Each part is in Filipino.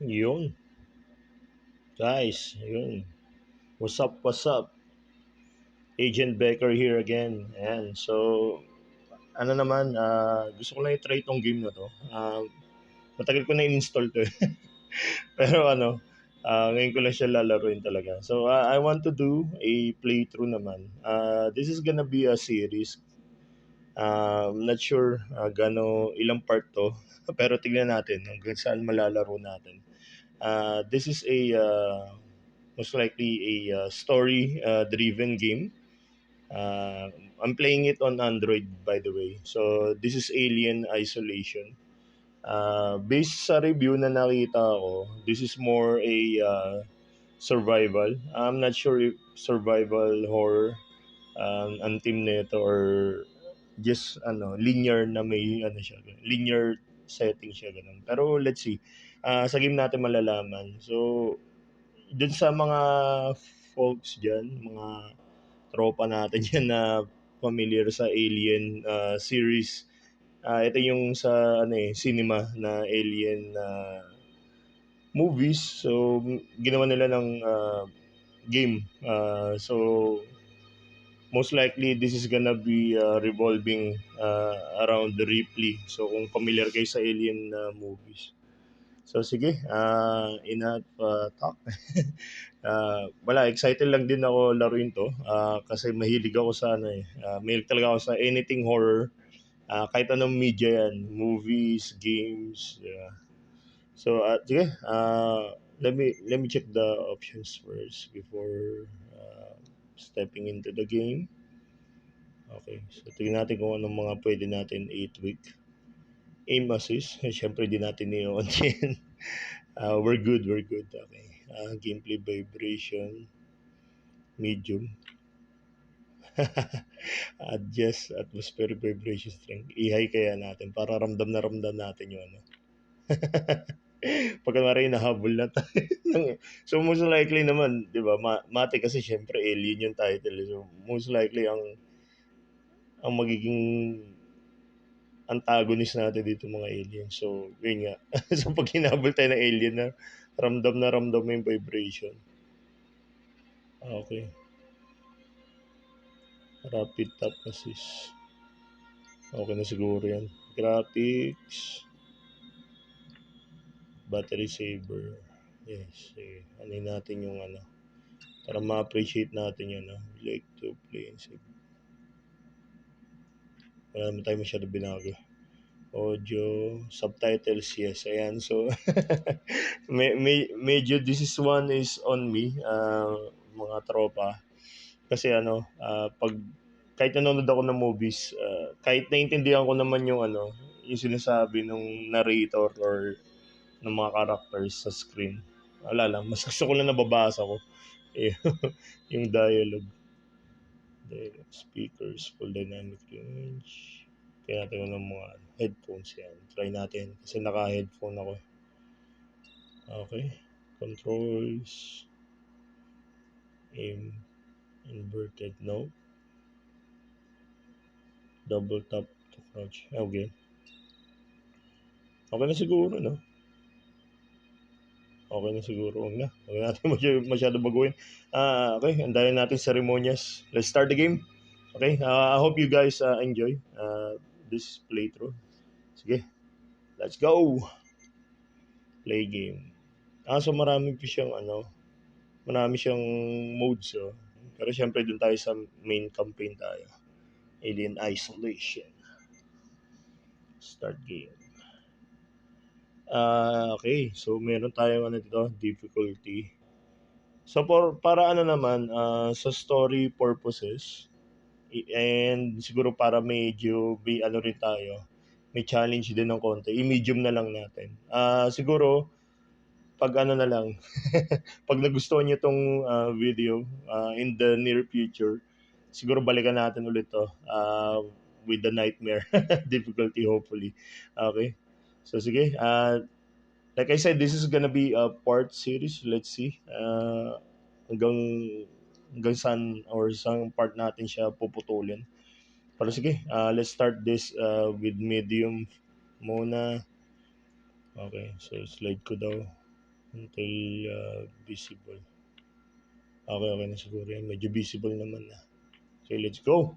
Yun, guys, yun. What's up, what's up? Agent Becker here again. Ayan, so, ano naman, gusto ko lang i-try itong game na to. Matagal ko na in-install to eh. Pero ngayon ko lang siya lalaroin talaga. So, I want to do a playthrough naman. This is gonna be a series. Not sure ilang part to. Pero tignan natin hanggang saan malalaro natin. This is most likely a story-driven game. Uh, I'm playing it on Android, by the way. So, this is Alien Isolation. Based sa review na nakita ko, this is more a survival. I'm not sure if survival horror ang team nito or just linear na may siya, linear setting siya ganun. Pero let's see. Sa game natin malalaman. So, dun sa mga folks diyan, mga tropa natin diyan na familiar sa Alien series. Ito yung sa cinema na Alien movies. So ginawa nila ng game. So most likely this is gonna be revolving around the Ripley. So kung familiar kayo sa Alien movies. So sige, enough talk. Wala, excited lang din ako laruin to kasi mahilig ako sa mahilig talaga ako sa anything horror. Kahit anong media yan, movies, games, yeah. So, sige, let me check the options first before stepping into the game. Okay, so tingnan natin kung anong mga pwede natin i-tweak. Aim assist, syempre di natin i-on yan. We're good, we're good. Okay. Gameplay vibration, medium. Adjust atmospheric vibration strength. I-high kaya natin para ramdam na ramdam natin yung ano. Pag kunwari nahabol na tayo. So most likely naman, 'di ba? Mate kasi syempre alien yung title. So most likely ang magiging antagonist natin dito mga alien. So yun nga. So pag hinabol tayo ng alien na ramdam mo yung vibration. Okay. Rapid tap assist. Okay na siguro yan. Graphics. Battery saver. Yes. Sige. Ano natin yung para ma-appreciate natin yun. Like to play and save. Wala naman tayo masyado binago. Audio, subtitles, yes. Ayan, so medyo this is one is on me, mga tropa. Kasi pag kahit nanonood ako ng movies, kahit naintindihan ko naman yung yung sinasabi ng narrator or ng mga characters sa screen. Wala lang, mas gusto ko lang nababasa ko. Eh, yung dialogue. Speakers, full dynamic range. Kaya natin ng mga headphones yan. Try natin. Kasi naka-headphone ako. Okay. Controls. Aim. Inverted. No. Double tap to crouch. Okay. Okay na siguro, no? Okay na siguro. Huwag na. Huwag natin masyado baguhin. Okay. Andayan natin ceremonias. Let's start the game. Okay. I hope you guys enjoy this playthrough. Sige. Let's go. Play game. So marami pa siyang marami siyang modes. Oh. Pero syempre dun tayo sa main campaign tayo. Alien Isolation. Start game. Okay. So meron tayong dito, difficulty. So para naman sa story purposes and siguro para medyo may rin tayo, may challenge din ng konti. I-medium na lang natin. Siguro pag na lang, pag nagustuhan niyo tong video in the near future, siguro balikan natin ulit to with the nightmare difficulty hopefully. Okay. So sige, like I said, this is gonna be a part series. Let's see. Hanggang hanggang saan or saan part natin siya puputulin. Pero sige, let's start this with medium muna. Okay, so slide ko daw. until visible. Okay na siguro yan. Medyo visible naman na. Okay, let's go.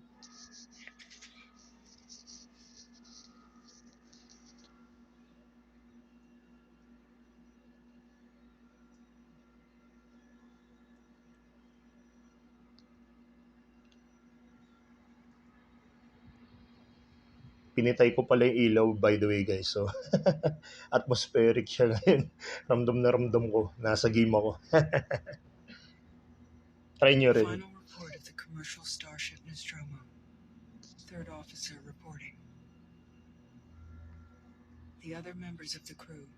Pinitay ko pala yung ilaw, by the way, guys. So, atmospheric siya ngayon. Ramdam na ramdam ko. Nasa game ako. Try nyo rin. Final report of the commercial starship Nostromo. Third officer reporting. The other members of the crew: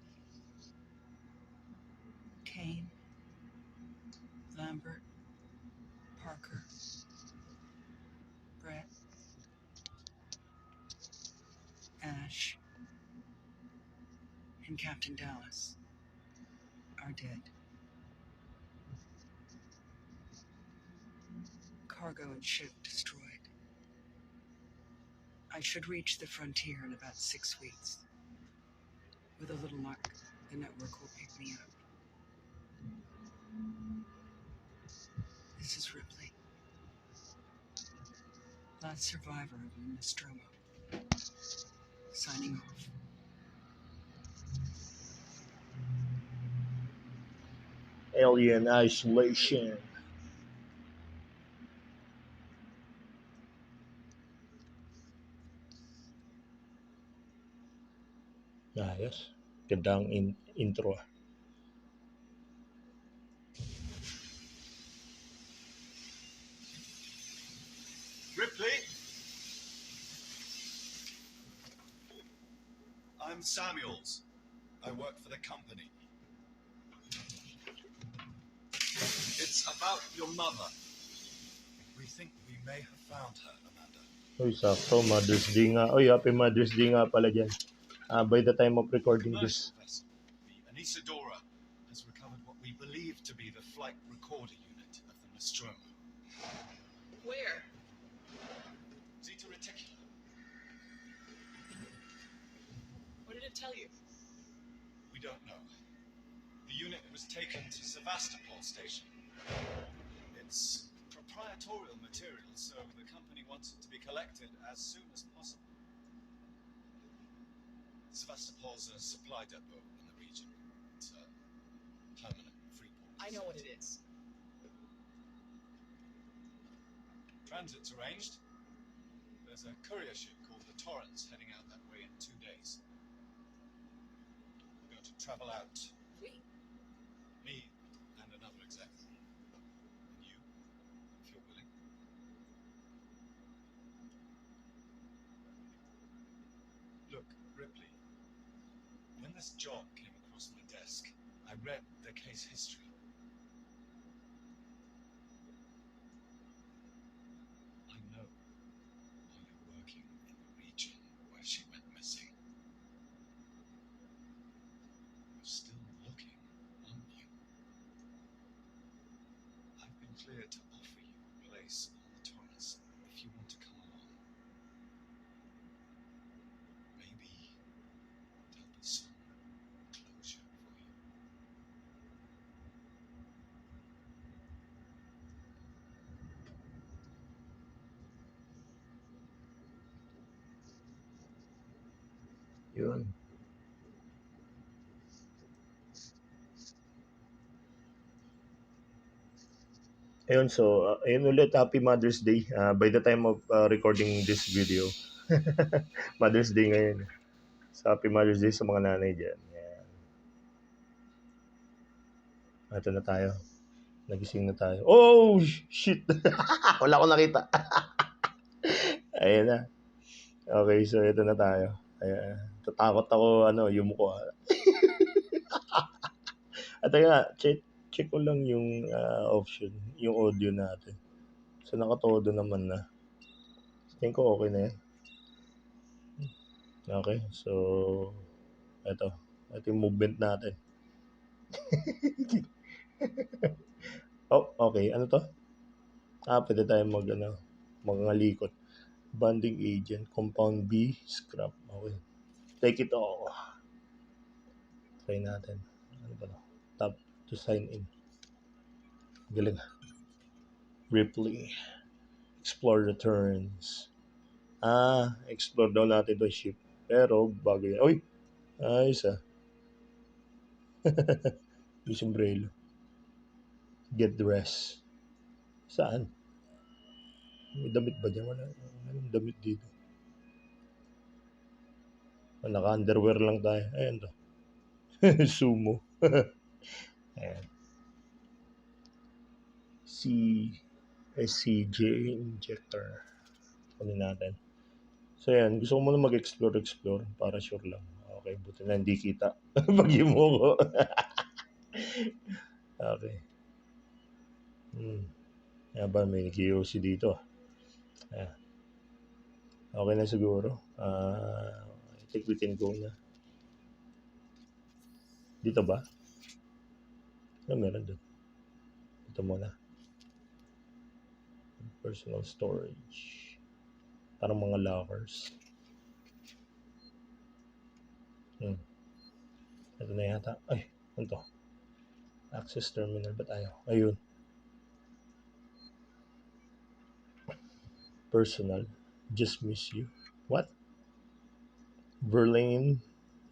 Kane, Lambert, Parker, Brett, Ash, and Captain Dallas are dead. Cargo and ship destroyed. I should reach the frontier in about 6 weeks. With a little luck, the network will pick me up. This is Ripley, last survivor of the Nostromo. Signing off. Alien Isolation. Ayos. Gandang intro. Ripley? I'm Samuels. I work for the company. It's about your mother. We think we may have found her, Amanda. Uy, sakto. Mother's Day nga. Uy, happy Mother's Day nga pala dyan. By the time of recording this. Vessel, the Anisadora, has recovered what we believe to be the flight recorder unit of the Nostromo. Where? Zeta Reticula. What did it tell you? We don't know. The unit was taken to Sevastopol Station. It's proprietary material, so the company wants it to be collected as soon as possible. Sevastopol's a supply depot in the region. It's a permanent free port. I know what it is. Transit's arranged. There's a courier ship called the Torrens heading out that way in 2 days. We're going to travel out. We? Me and another exec. And you, if you're willing. Look, Ripley. When this job came across my desk, I read the case history. I know while you're working in the region where she went missing. You're still looking, aren't you? I've been cleared to offer you a place on the Taurus if you want to come along. Maybe there'll be some closure for you. Yun. Ayun, so, ayun ulit, happy Mother's Day. By the time of recording this video, Mother's Day ngayon. So, happy Mother's Day sa mga nanay dyan. Yan. Ito na tayo. Nagising na tayo. Oh, shit! Wala akong nakita. Ayan na. Okay, so ito na tayo. Ayan. Tatakot ako, yumuko. At nga, check ko lang yung option, yung audio natin. So, nakatodo naman na. Tingin ko okay na yan. Okay, so, ito. Ito yung movement natin. Oh, okay. Ano to? Pwede tayo magalikot. Bonding agent, compound B, scrap. Okay. Take it all. Try natin. Ano ba to? Tap to sign in. Galing. Ripley. Explore the turns. Explore daw natin to ship. Pero, bago yan. Uy! Ayos ah. May sombrero. Get dressed. Saan? May damit ba dyan? Wala. Anong damit dito? Naka-underwear lang tayo. Ayan to. Sumo. Ayan. SCJ injector. Kunin natin. So yan, gusto ko muna mag-explore para sure lang. Okay, buti na hindi kita. Pag-imo ko. Okay. Kaya ba may QC dito? Ayan. Okay na siguro. I think we can go na. Dito ba? Meron doon. Dito muna. Personal storage. Parang mga lockers. Ito na yata. Ay, ano to? Access terminal ba tayo? Ayun. Personal. Just miss you. What? Verlaine,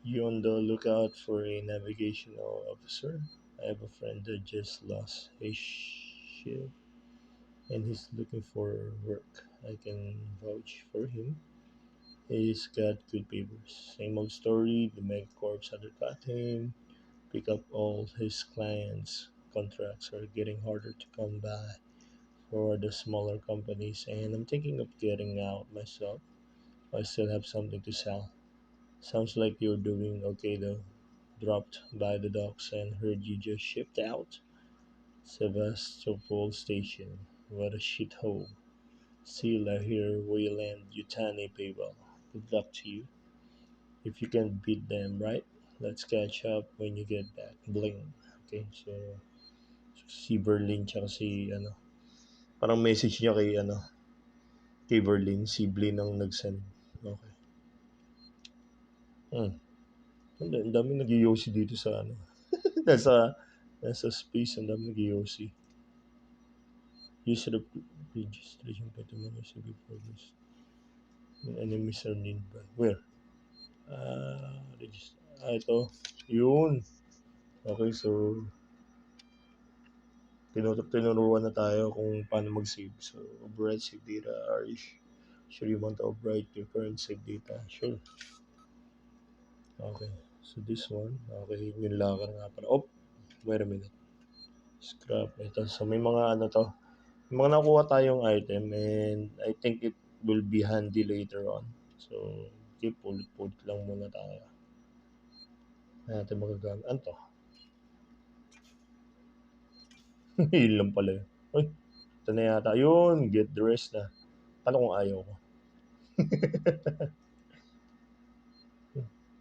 you on the lookout for a navigational officer? I have a friend that just lost his ship and he's looking for work. I can vouch for him. He's got good papers. Same old story, the megacorps undercut him, pick up all his clients. Contracts are getting harder to come by for the smaller companies, and I'm thinking of getting out myself. I still have something to sell. Sounds like you're doing okay though. Dropped by the docks and heard you just shipped out. Sevastopol Station. What a shithole. Still I hear Wayland Yutani people. Good luck to you. If you can beat them, right? Let's catch up when you get back. Bling. Okay, so si Berlin tsaka si parang message niya kay Berlin, si Blin ang nag-send. Okay. Ang dami nag-yosi dito sa nasa space, ang dami nag-yosi. Use the registration pa ito mga before this. Enemies are nearby. Where? Ito. Yun. Okay, so tinuruan na tayo kung paano mag-save. So, override save data. Are you sure you want to override your current save data? Sure. Okay. So, this one. Okay, yung locker nga pala. Oh, wait a minute. Scrap. Ito. So, may mga to. May mga nakuha tayong item and I think it will be handy later on. So, keep pulit lang muna tayo. Natin magagamit. Ano to? Yun lang pala yun. Uy, ito na yata. Yun, get dressed na. Paano kung ayaw ko?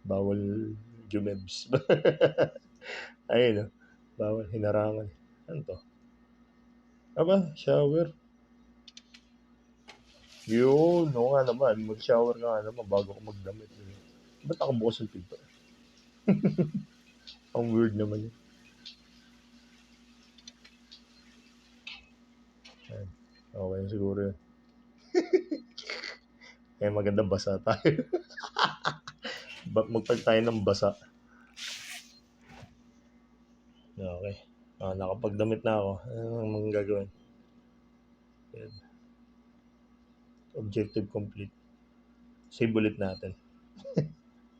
Bawal jumebs. Ayun, bawal hinarangan. Ano to? Aba, shower. Yun, oo nga naman. Mag-shower nga naman bago ko magdamit. Ba't nakabukas yung pinto? Ang weird naman yun. Ayan. Okay, siguro yun. Kaya maganda basa tayo. Magtag tayo ng basa. Okay. Nakapagdamit na ako. Anong gagawin? Ayan. Objective complete. Save ulit natin.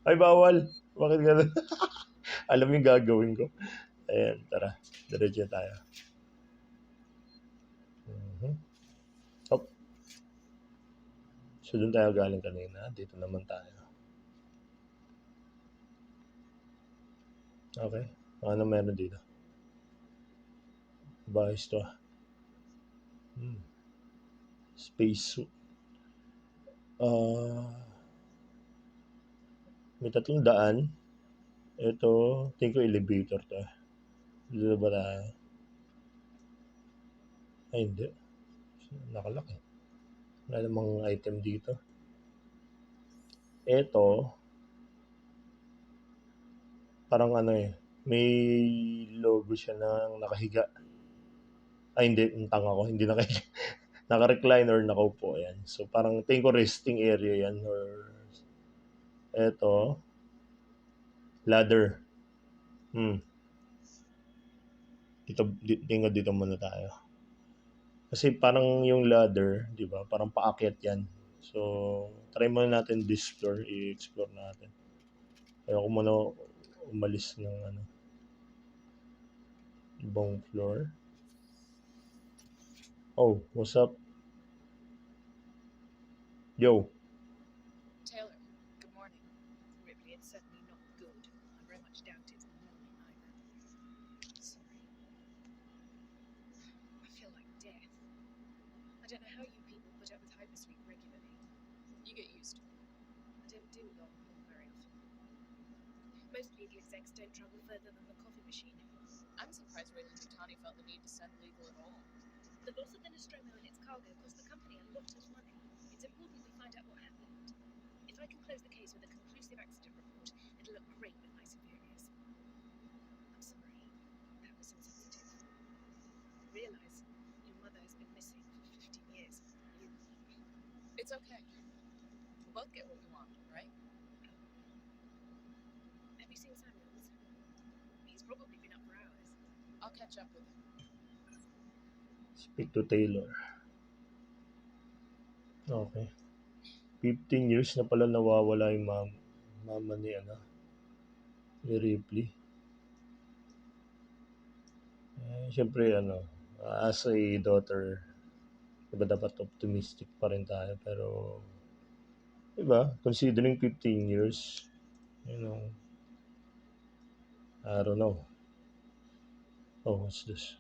Ay, bawal. Bakit gano'n? Alam yung gagawin ko. Ayan, tara. Diretso tayo. Hop. So, doon tayo galing kanina. Dito naman tayo. Okay. Ano meron dito? Bahis to. Space suit. May 300. Ito, tingin ko elevator to. Dito ba tayo? Ay, hindi. Nakalaki. Wala namang item dito. Ito, parang May logo siya ng nakahiga. Ay, hindi. Ang tanga ko. Hindi nakahiga. Naka-recline or nakaupo. Ayan. So, parang tingin ko resting area yan. Or, eto, ladder. Hmm. Tingnan dito muna tayo. Kasi parang yung ladder, di ba? Parang paakyat yan. So, try muna natin this floor. I-explore natin. Ayoko muna umalis ng ibang floor. Oh, what's up? Yo. Taylor, good morning. Ripley, it's certainly not good. I very much doubt it's morning either. Sorry. I feel like death. I don't know how you people put up with hypersleep regularly. You get used to it. I don't do long haul very often. Mostly the execs don't travel further than the coffee machine. I'm surprised Weyland-Yutani felt the need to send legal at all. The loss of the Nostromo and its cargo cost the company a lot of money. It's important we find out what happened. If I can close the case with a conclusive accident report, it'll look great with my superiors. I'm sorry. That was insensitive. I realize your mother has been missing for 15 years. It's okay. We'll both get what we want, right? Have you seen Samuels? He's probably been up for hours. I'll catch up with him. Speak to Taylor. Okay. 15 years na pala nawawala yung mama ni Ripley. Siyempre, as a daughter, diba dapat optimistic pa rin tayo. Pero, diba, considering 15 years, I don't know. Oh, what's this?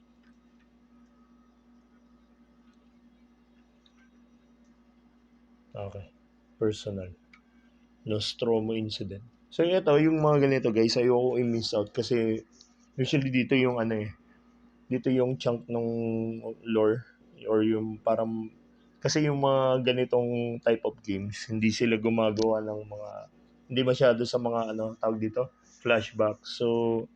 Okay. Personal. Nostromo incident. So, ito, yung mga ganito, guys, ayoko i-miss out kasi usually dito yung dito yung chunk ng lore or yung parang kasi yung mga ganitong type of games hindi sila gumagawa ng mga hindi masyado sa mga tawag dito flashback. So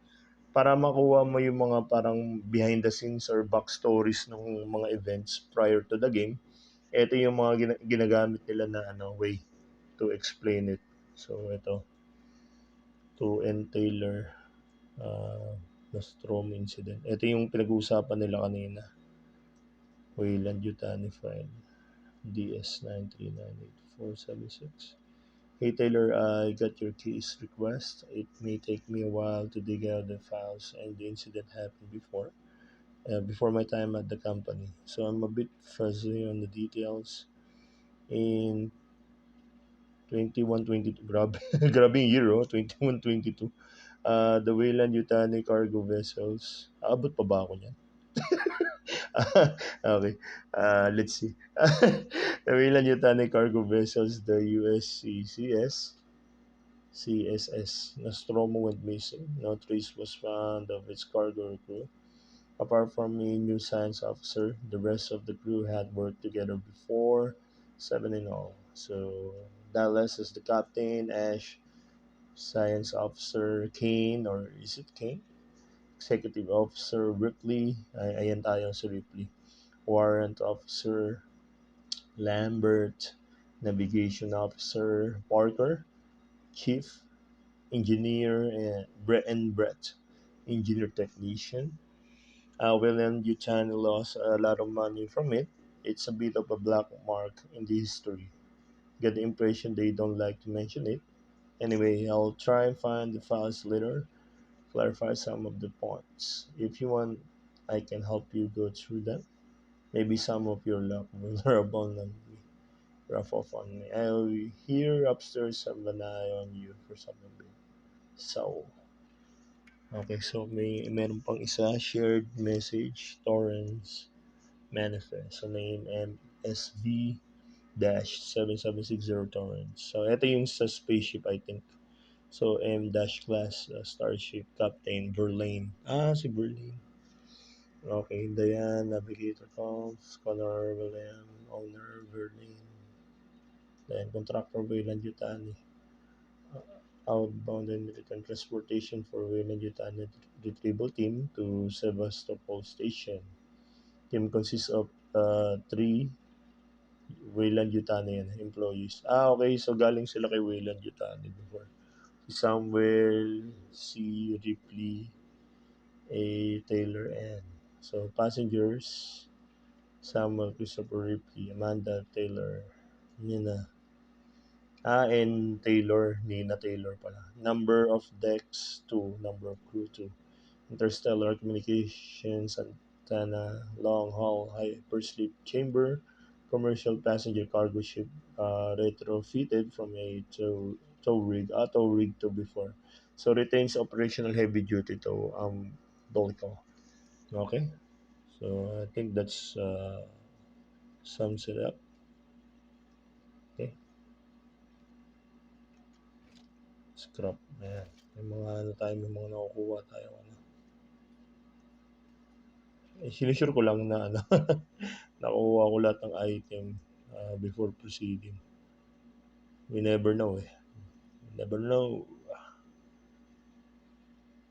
para makuha mo yung mga parang behind the scenes or backstories ng mga events prior to the game, ito yung mga ginagamit nila na way to explain it. So ito, to N. Taylor Nostromo incident. Ito yung pinag-uusapan nila kanina. Weyland-Yutani file. DS9398476. Hey Taylor, I got your case request. It may take me a while to dig out the files, and the incident happened before my time at the company. So I'm a bit fuzzy on the details. In 2122, grabe, grabe yung year, 2122. The Weyland-Yutani cargo vessels. Aabot pa ba ako niyan? Okay. Let's see. The Weyland-Yutani cargo vessels, the USCCS, CSS Nostromo went missing. No trace was found of its cargo or crew. Apart from a new science officer, the rest of the crew had worked together before, 7 in all. So, Dallas is the captain, Ash, science officer Kane, or is it Kane? Executive officer Ripley, ayan tayo si Ripley. Warrant officer Lambert, navigation officer Parker, chief engineer and Brett, engineer technician. Weyland-Yutani lost a lot of money from it. It's a bit of a black mark in the history. Get the impression they don't like to mention it. Anyway, I'll try and find the files later, clarify some of the points. If you want, I can help you go through them. Maybe some of your luck will rub on me. Rough off on me. I'll be here upstairs, have an eye on you for something big. So, okay, so meron pang isa, shared message, torrents, manifest. So, name MSV-7760 torrents. So, ito yung sa spaceship, I think. So, M-class starship captain Verlaine. Si Verlaine. Okay, Diane, navigator comms, Connor, William, owner, Verlaine. Then, contractor Weyland-Yutani. outbound and military transportation for Weyland-Yutani retrieval team to Sevastopol Station. Team consists of 3 Weyland-Yutani employees. Okay. So, galing sila kay Weyland-Yutani before. Si Samuel, si Ripley, A. Taylor, and so passengers, Samuel Christopher Ripley, Amanda Taylor, Nina. And Taylor, Nina Taylor pala. Number of decks 2, number of crew 2. Interstellar communications antenna, long haul hypersleep chamber, commercial passenger cargo ship retrofitted from a tow rig to before. So retains operational heavy duty tow vehicle. Okay. So I think that's sums it up. Okay. Scrap. Ayan. May mga ano tayo, may mga nakukuha tayo. Ano. Sinusure ko lang na ano, nakuha ko lahat ng item before proceeding. We never know eh. We never know.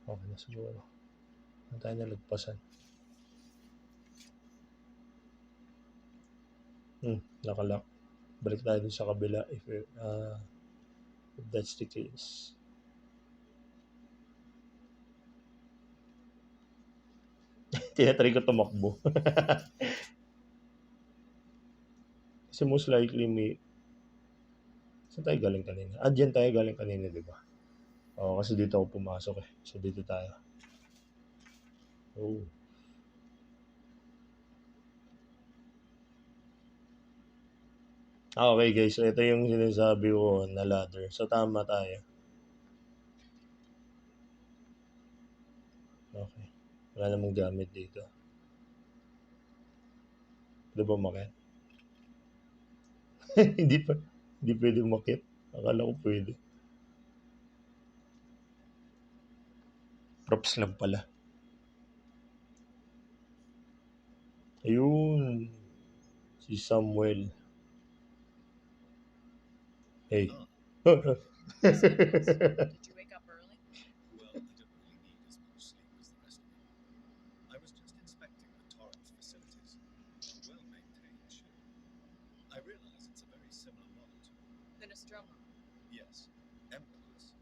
Okay na siguro. Ano tayo nalagpasan? Nakalock. Balik tayo dun sa kabila if that's the case. Tinatry ko tumakbo. Kasi most likely may... Saan tayo galing kanina? Dyan tayo galing kanina, di ba? Oo, kasi dito ako pumasok eh. So, dito tayo. Oh. Okay guys, so ito yung sinasabi ko na ladder. So, tama tayo. Okay. Wala namang gamit dito. Pwede ba umakyat? Hindi pwede umakyat. Akala ko pwede. Props lang pala. Ayun. Si Samuel. Hey. Did you wake up early? Well, I don't really need as much sleep as the rest of them. I was just inspecting the Torrens facilities. A well-maintained ship. I realize it's a very similar model to... The Nostromo. Yes, emperorless.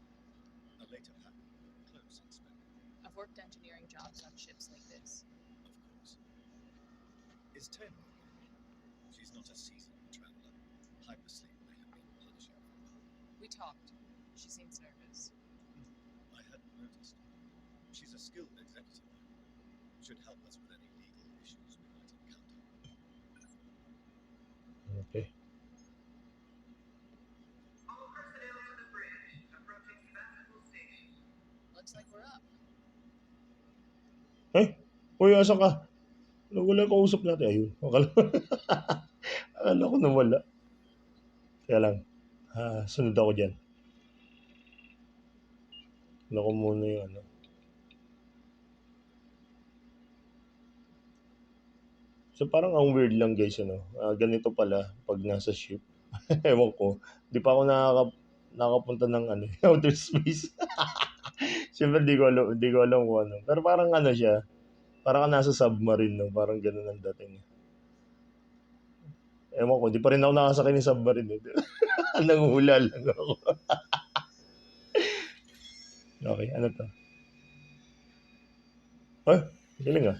A later pattern, close inspection. I've worked engineering jobs on ships like this. Of course. Is Taylor okay? She's not a seasoned traveler. Hypersleep may have been punishing for her. We talked. She seems nervous. I hadn't noticed. She's a skilled executive. Should help us with any legal issues we might encounter. Okay. All personnel to the bridge, approaching Sebastopol Station. Looks like we're up. Hey, uy, asan ka? Wala ko usap natin. Ayun. Akala ko nawala. Kaya lang. Sunod ako dyan. Wala ko muna yung ano. So parang ang weird lang guys, ano. Ganito pala pag nasa ship. Ewan ko. Di pa ako nakapunta ng ano, outer space. Siyempre di ko alam kung ano. Pero parang ano siya. Parang ka nasa submarine, no? Parang ganun ang dating. Ewan ko, di pa rin ako nakasakay ng submarine. Eh. Nanguhula lang ako. Okay, ano to? Galing ah.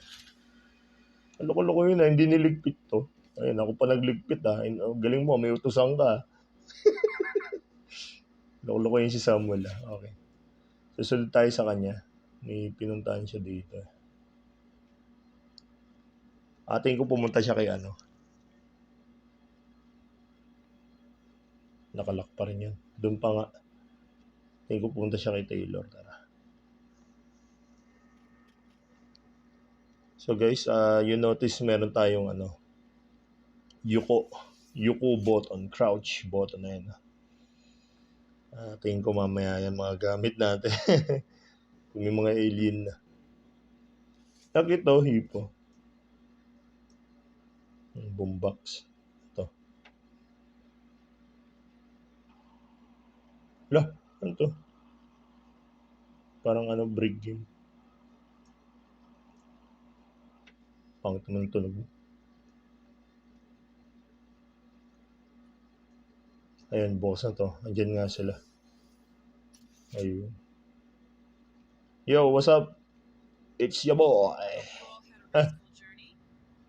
Loko-loko yun ah, hindi niligpit to. Ayun, ako pa nagligpit ah. Galing mo, may utusan ka. Loko-loko yun si Samuel ah. Okay. Susunod tayo sa kanya. May pinuntahan siya dito. Ating ko pumunta siya kay ano. Nakalock pa rin yun. Doon pa nga. Ating ko pumunta siya kay Taylor. Tara. So guys, you notice meron tayong ano. Yuko button. Crouch button na yan. Tingin ko mamaya yan mga gamit natin. Kung may mga alien na. Takit to, hipo. Boombox. Ito. Lah, ano to? Parang ano, break game. Pangit naman ang tunog mo. Ayun, bukas na to. Andyan nga sila. Ayun. Yo, what's up? It's your boy. You all had a restful journey.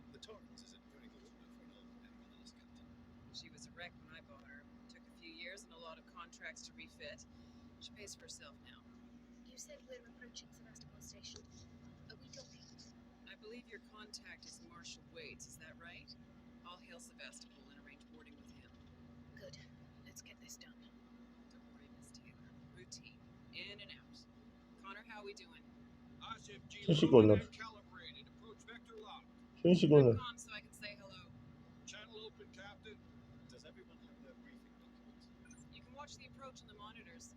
The Torrens is in very good order for an old MLS captain. She was a wreck when I bought her. Took a few years and a lot of contracts to refit. She pays for herself now. You said we're approaching Sevastopol Station. Are we docking? I believe your contact is Marshal Waits, is that right? I'll hail Sevastopol and arrange boarding with him. Good. Let's get this done. Don't worry, Miss Taylor. Routine. In and out. Connor, how we doing? Saan si Connor? Saan si Connor? Come so I can say hello. Channel open, Captain. Does everyone have their briefing documents? You can watch the approach on the monitors.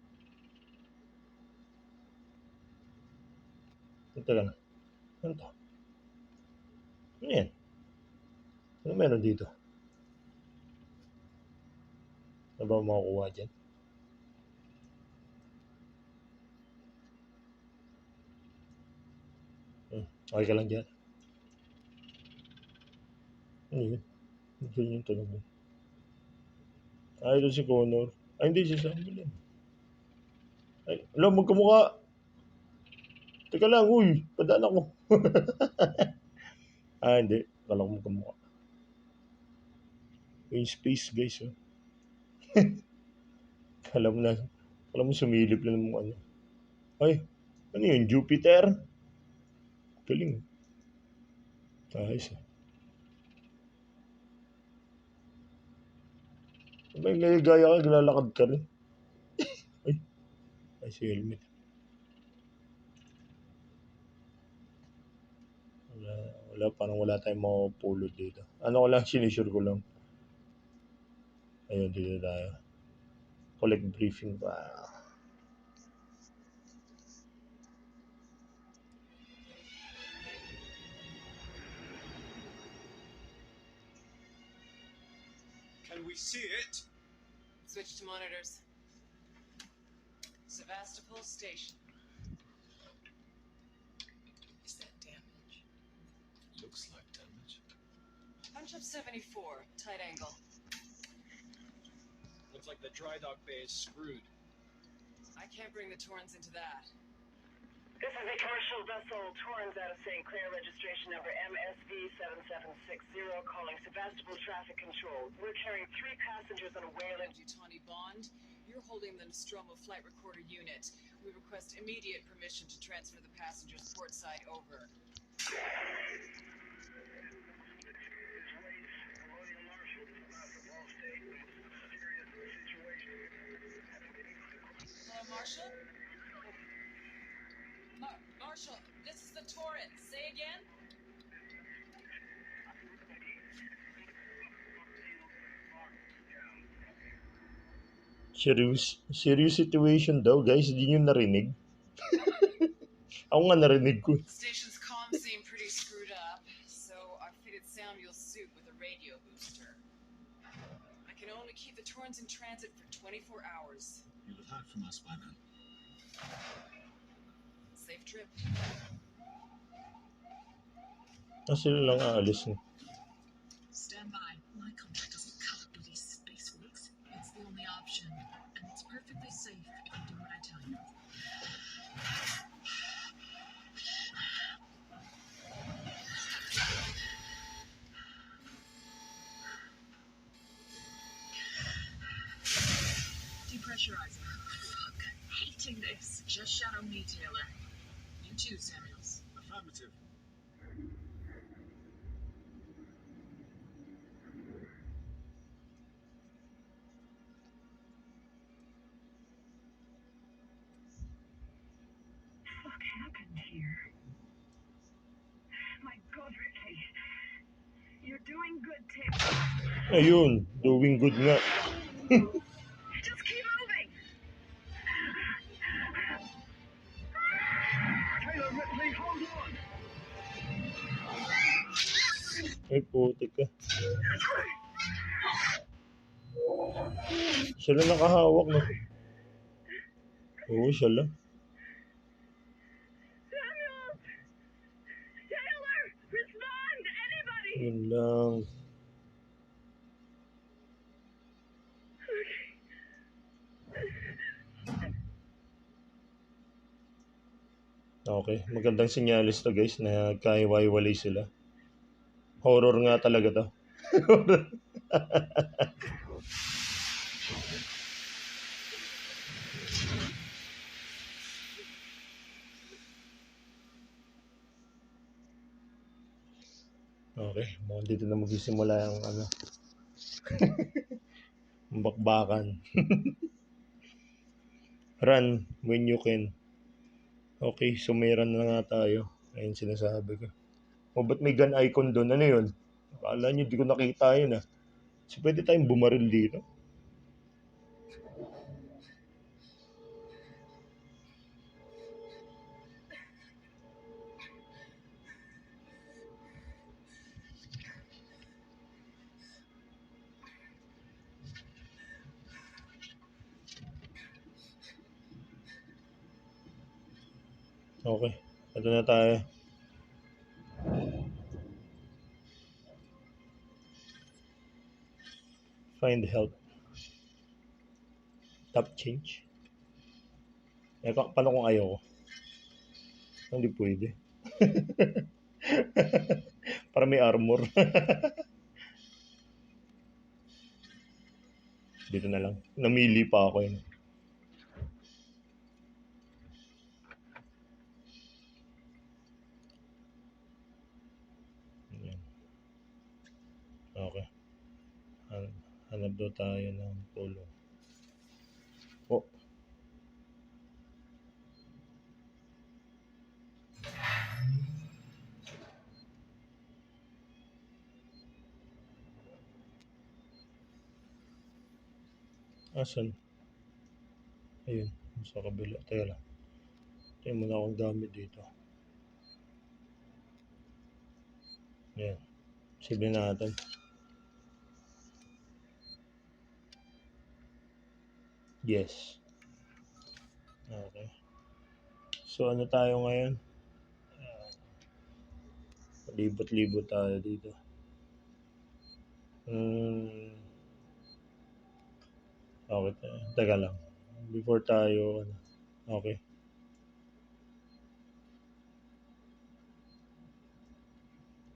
Teka na. Ano to? Ano yan? Ano meron dito? Ano ba makukuha dyan? Okay ka lang dyan. Ano yun? Ito yung tunog mo. Ito si Connor. Ay, hindi si Samuel yan. Ay, alam, magkamukha. Teka lang, uy. Padaan ako. Hindi. Kala ko magkamukha. Yung space, guys. Oh. Alam mo sumilip lang mo ano. Ay, ano yun? Jupiter? Galing. Ayos ah. May gaya ka, lalakad ka rin. Ay, si helmet. Wala, parang wala tayong mapulot dito. Ano ko lang, sinisure ko lang. Ayun, dito tayo. Collect briefing pa. Can we see it? Switch to monitors. Sevastopol Station. Is that damage? Looks like damage. Punch up 74, tight angle. Looks like the dry dock bay is screwed. I can't bring the Torrens into that. This is a commercial vessel, Torrens out of St. Clair, registration number MSV7760, calling Sevastopol Traffic Control. We're carrying 3 passengers on a whale And Yutani Bond, you're holding the Nostromo flight recorder unit. We request immediate permission to transfer the passengers port side over. Hello, Marshal? Marshal, this is the Torrens. Say again? Serious situation daw, guys. Hindi nyo narinig. Ako nga narinig ko. The station's comms seem pretty screwed up, so I fitted Samuel's suit with a radio booster. I can only keep the Torrens in transit for 24 hours. You'll have heard from us by then. Safe trip. Sila lang aalis na. Stand by. My contract doesn't cover bloody space weeks. It's the only option, and it's perfectly safe if you do what I tell you. Depressurizing. Fuck. Hating this. Just shadow me, Taylor. You too, Samuels. Affirmative. What happened here? My God, Ricky. You're doing good, Tim. Ayun, doing good nga. Just keep moving. Taylor, Ripley, hold on. Ay, putik ka. Siya lang nakahawak na. Oo, siya lang. Yun lang. Okay, magandang sinyalis to guys na kahiwa-hiwalay sila. Horror nga talaga to. Okay, mukhang dito na magsisimula ang ano, ang bakbakan. Run when you can. Okay, so may run na nga tayo. Ayun sinasabi ko. O ba't may gun icon doon? Ano yun? Akala nyo di ko nakita yun ah. So pwede tayong bumaril dito. Okay, ito na tayo. Find help. Top change. Eh, paano kung ayaw ko? Hindi pwede. Para may armor. Dito na lang. Namili pa ako yun. Ayan. Okay. Hanap daw tayo ng tulong. Oh. Asan? Ayun. Sa kabila. Teka lang. Tayo muna akong gamit dito. Ayan. Save natin. Yes. Okay. So ano tayo ngayon? Libot-libot tayo dito. Okay. Teka lang. Before tayo, ano. Okay.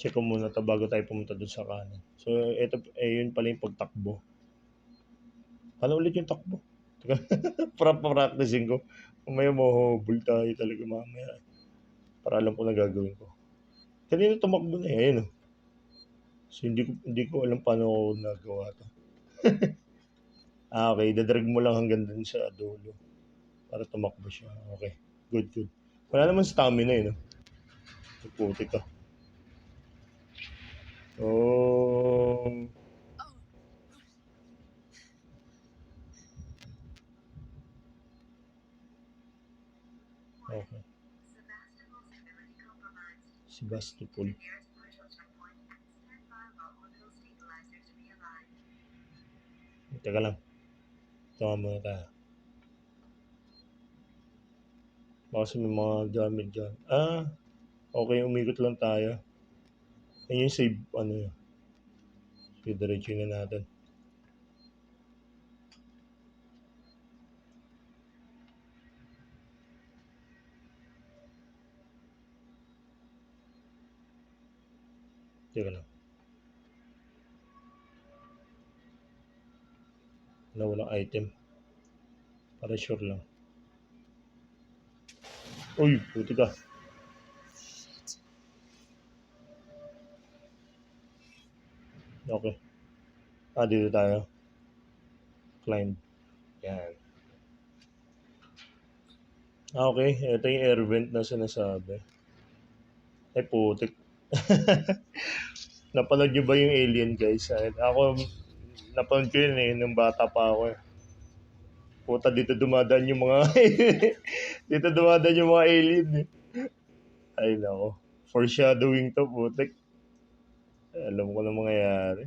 Check ko muna ito bago tayo pumunta dun sa kanan. So, ito, yun pala yung pagtakbo. Ano ulit yung takbo? Teka, practicing ko. Mamaya mahobol tayo talaga mamaya. Para alam ko na gagawin ko. Kanina tumakbo na eh. Ayun oh. So, hindi ko alam paano ko nagawa to. Okay. Dadrag mo lang hanggang dun sa dulo. Para tumakbo siya. Okay. Good. Wala naman stamina eh, no? Puti ka. Oh. Okay. Sebastopol. Teka lang. Tama muna tayo. Baka may mga gamit dyan. Okay. Umikot lang tayo. Ayun yung save. Ano yun? So, diretso na natin. Teka lang. Walang item. Para sure lang. Uy, puti ka. Okay. Dito tayo. Climb. Yan. Okay. Ito yung air vent na sinasabi. Ay, putik. Napanood nyo ba yung Alien, guys? Ako, napanood ko yun eh, nung bata pa ako eh. Puta, dito dumadaan yung mga dito dumadaan yung mga alien eh. Ay nako. Foreshadowing to, putik. Alam ko na mangyayari.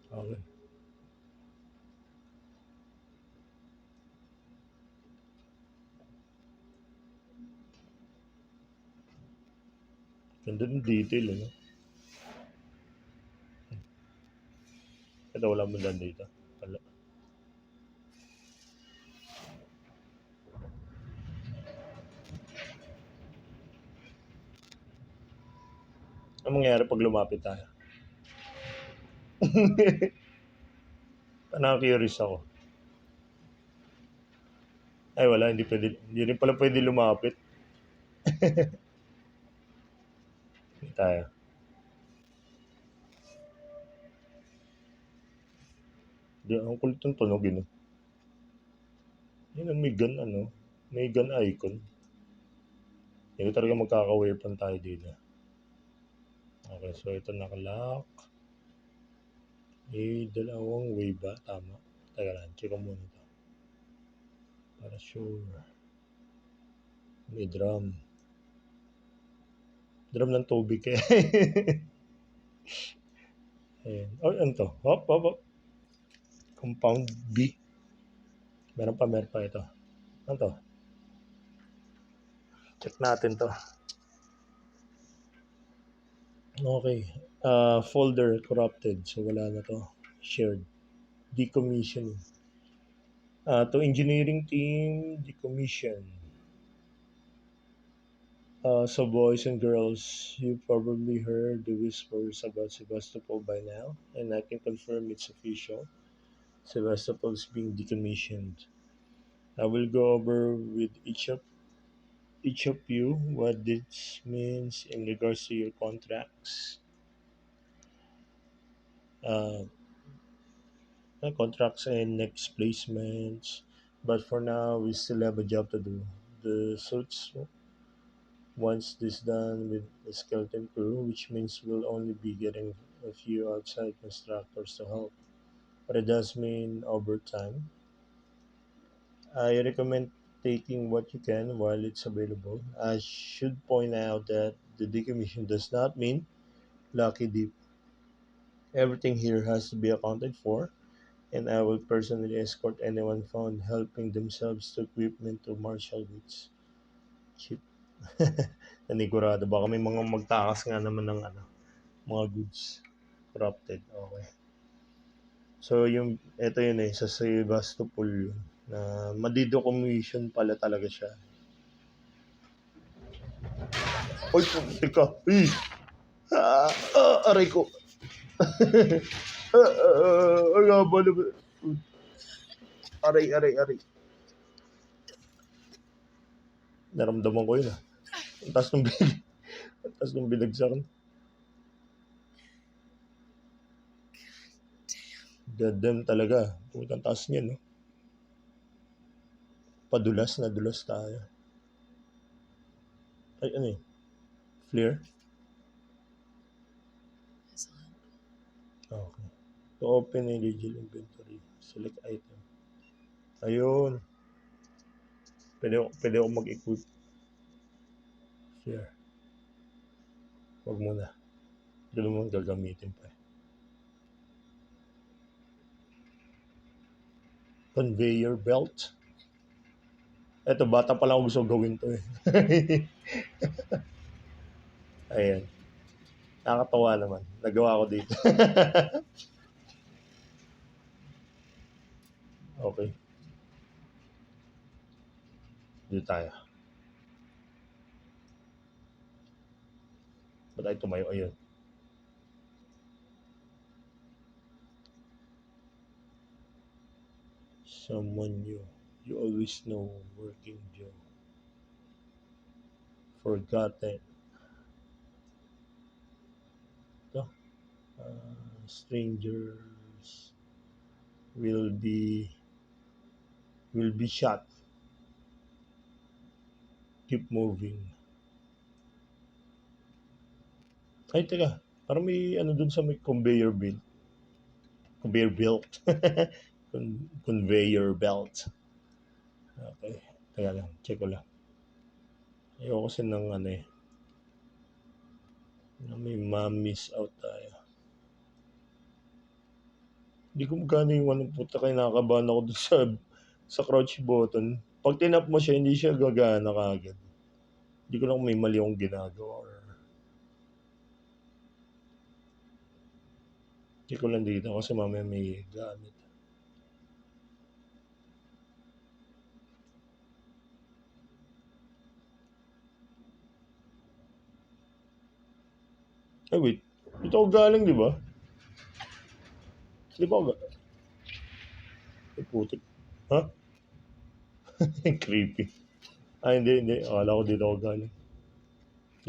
Okay. Ganda ng detail, ano? Ito, wala mo lang dito. Wala. Ano mangyayari pag lumapit tayo? Nakaka-curious ako. Ay, wala. Hindi rin pala pwede lumapit. Hindi tayo. Di, ang kulit ng tunog yun. Yan ang may gun, ano? May gun icon. Hindi talaga magkaka-weapon tayo dito. Okay, so ito nakalock. Dalawang way ba? Tama. Teka lang, check ko muna ito. Para sure. May drum. Drum ng tubig kaya. Ayan. Oh, ano to? Hop, hop, hop. Compound B. Meron pa ito. Ano to? Check natin to. Okay. Folder corrupted. So wala na to. Shared. Decommissioning. To engineering team, decommission. So boys and girls, you probably heard the whispers about Sebastopol by now, and I can confirm it's official. Sebastopol is being decommissioned. I will go over with each of you what this means in regards to your contracts. Contracts and next placements. But for now, we still have a job to do. The suits, once this done with the skeleton crew, which means we'll only be getting a few outside constructors to help. But it does mean overtime. I recommend taking what you can while it's available. I should point out that the decommission does not mean lucky dip. Everything here has to be accounted for, and I will personally escort anyone found helping themselves to equipment to Marshall Woods. Chip. Nanigurado. Baka may mga magtakas nga naman ng mga goods. Corrupted. Okay. So, ito yun sa Sebastopol yun. Na madi-decommission pala talaga siya. Uy, teka. Aray ko. Aray. Naramdaman ko yun Ang taas ng bilag. Ang taas ng bilagsakan. Goddamn talaga. Putang taas niya, no? Padulas na dulas tayo. Ay, ano yun? Flare? Okay. To open illegal inventory. Select item. Ayun. Pwede ako mag-equip. Flare. Wag muna. Ganun mo gagamitin pa. Conveyor belt. Eto, bata pa lang ako gusto gawin to Ayan. Nakakatawa naman. Nagawa ko dito. Okay. Dito tayo. Ba't tayo tumayo? Ayun. Someone new. You always know working Joe. Forgotten. Ito. Strangers will be shot. Keep moving. Ay, teka. Parang may dun sa may conveyor belt. Conveyor belt. Conveyor belt. Okay. Teka lang. Check ko lang. Ayoko kasi ng na may ma-miss out tayo. Hindi ko magkano yung puta kayo nakakabahan ako dun sa crouch button. Pag tinap mo siya, hindi siya gagana kagad. Hindi ko lang may mali akong ginagawa. Hindi ko lang dito kasi mamaya may gamit. Ay, wait. Dito ako galing, di ba? Di ba ako Ay, putik. Ha? Creepy. Ah, hindi. Akala ko dito ako galing.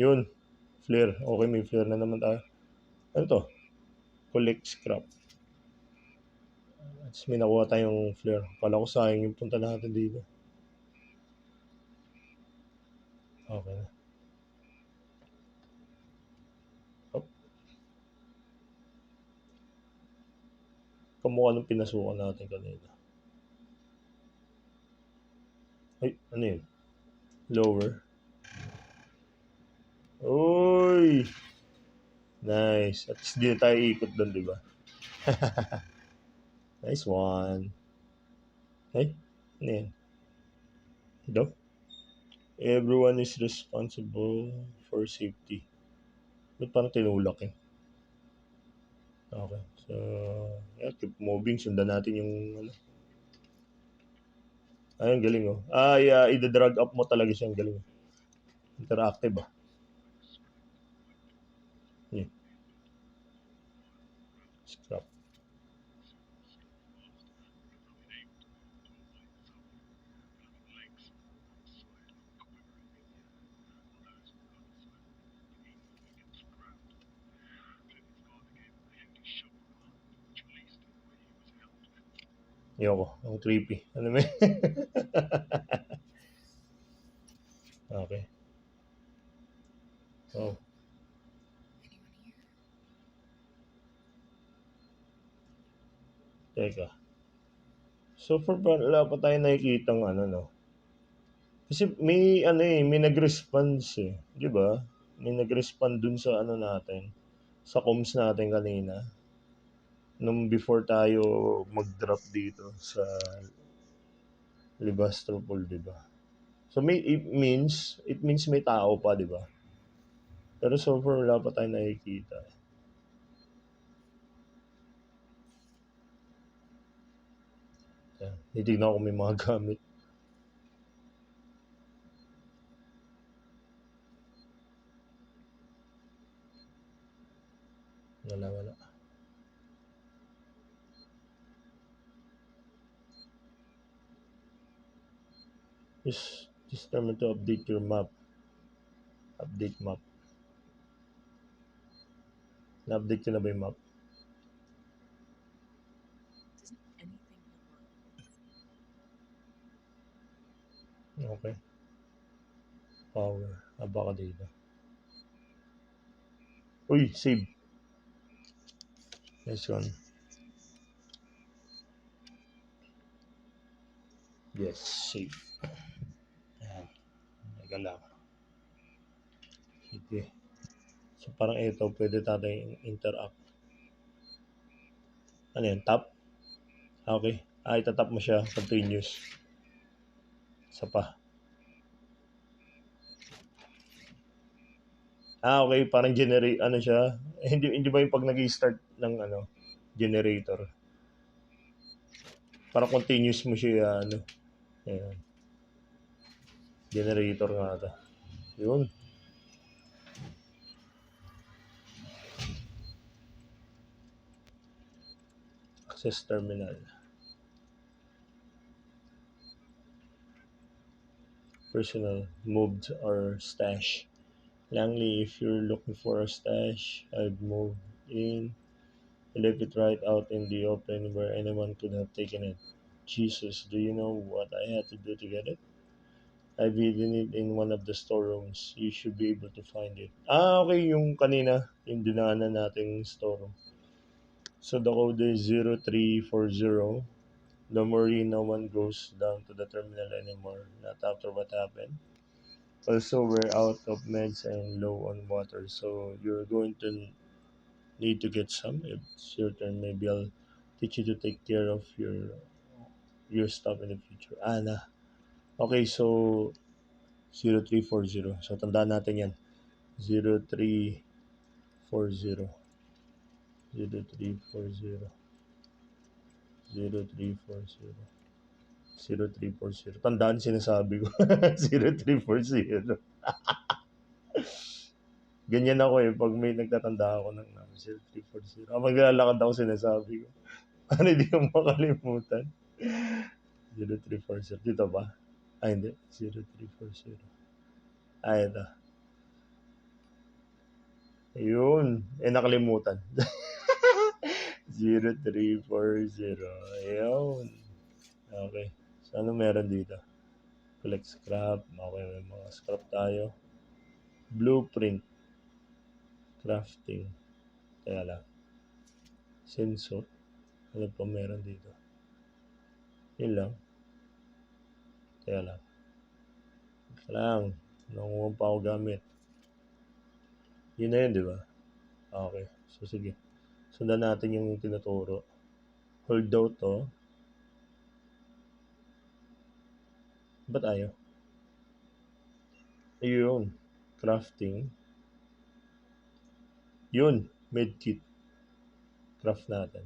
Yun. Flare. Okay, may flare na naman tayo. Ano to? Collect scrap. At may nakuha tayong flare. Akala ko sayang yung punta natin dito. Okay na. Oh, kamukha nung pinasukan natin kanina. Ay, ano yun? Lower. Uy! Nice. At least di na tayo ikot doon, di ba? Nice one. Ay, ano yan? Ito? Everyone is responsible for safety. Ba't parang tinulak eh? Okay. So, yeah, keep moving. Sundan natin yung ano. Ayun, galing oh. Yeah, ida-drag up mo talaga siya. Ang galing. Interactive ah. Yeah. Scrap. Yoko, ang creepy. Ano ba? Okay. Oh. Teka. So far, wala pa tayo nakikita ng ano, no? Kasi may nag-response eh. Di ba? May nag-respond dun sa ano natin. Sa comms natin kanina. Nung before tayo mag-drop dito sa Libastropol, di ba? So it means may tao pa, di ba? Pero so far, wala pa tayo nakikita. Yan. Titignan ko may mga gamit. Wala. Just tell me to update your map. Update map. Na-update ko na ba yung map? Doesn't anything work? Okay. Power. Baka dito. Uy, save. Nice one. Yes, save. Ayan. Teka lang. Sige. So parang ito, pwede tayong interact. Ano yan? Tap? Okay. Itatap mo siya. Continuous. Isa pa. Okay. Parang generate, ano siya. Hindi ba yung pag nag-start ng ano, generator? Parang continuous mo siya, ano. Ayan. Generator nga ata. Yun. Access terminal. Personal. Moved or stash. Langley, if you're looking for a stash, I've moved in. I left it right out in the open where anyone could have taken it. Jesus, do you know what I had to do to get it? I've hidden it in one of the storerooms. You should be able to find it. Okay, yung kanina, yung dinaanan nating storeroom. So the code is 0340. Don't worry, no one goes down to the terminal anymore. Not after what happened. Also, we're out of meds and low on water, so you're going to need to get some. It's your turn. Maybe I'll teach you to take care of your stuff in the future. Na. Okay, so 0340. So tandaan natin yan. 0340. 0340 0340 0340. Tandaan sinasabi ko. 0340. Ganyan ako eh. Pag may nagtatanda ako ng 0340. Kapag naglalakad ako sinasabi ko. Para hindi ko makalimutan. 0340. Dito ba? Ay, hindi. 0340. Ay, ito. Ayun. Nakalimutan. 0340. Ayun. Okay. So, ano meron dito? Collect scrap. Okay, may mga scrap tayo. Blueprint. Crafting. Kaya lang. Sensor. Ano pa meron dito? Yun lang. Kaya lang. Kaya lang. Nangunguha pa ako gamit. Yun na yun, di ba? Okay. So, sige. Sundan natin yung tinuturo. Hold out to. Ba't ayaw? Ayun. Crafting. Yun. Medkit. Craft natin.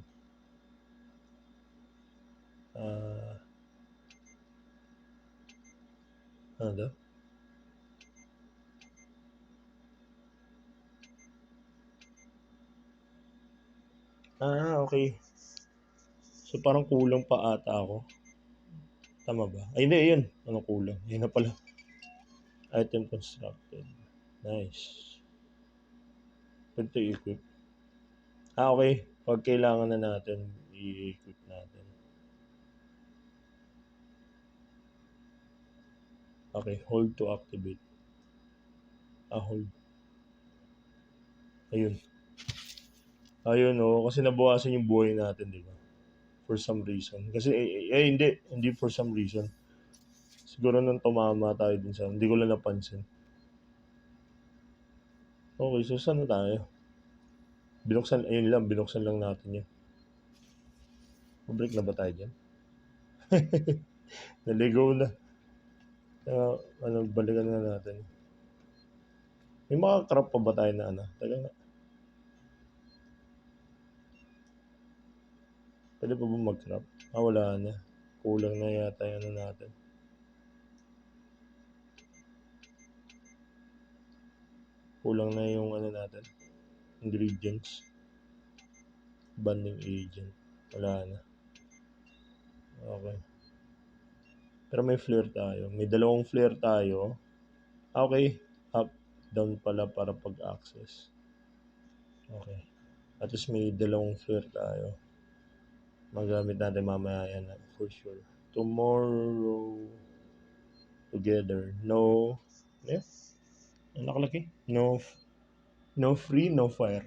Ano daw? Okay. So, parang kulang pa ata ako. Tama ba? Ay, hindi. Yun. Ano kulang? Yun na pala. Item constructed. Nice. Ito i-equip. Okay. Pag kailangan na natin, i-equip natin. Okay. Hold to activate. Hold. Ayun. Ayun, kasi nabawasan yung buhay natin, di ba? For some reason. Kasi, hindi. Hindi for some reason. Siguro nung tumama tayo din sa, hindi ko lang napansin. Okay, so saan na tayo? Binuksan, ayun lang, binuksan lang natin yun. Break na ba tayo dyan? Naligaw na. Balikan na natin. May mga crop pa ba tayo na Taga nga. Pwede pa ba mag-crop? Wala na. Kulang na yata yung natin. Kulang na yung natin. Ingredients. Bonding agent. Wala na. Okay. Pero may flare tayo. May dalawang flare tayo. Okay. Up, down pala para pag-access. Okay. At least may dalawang flare tayo. Magamit natin mamaya yan for sure. Tomorrow together. No. Yes. Ang nakalaki. No free, no fire.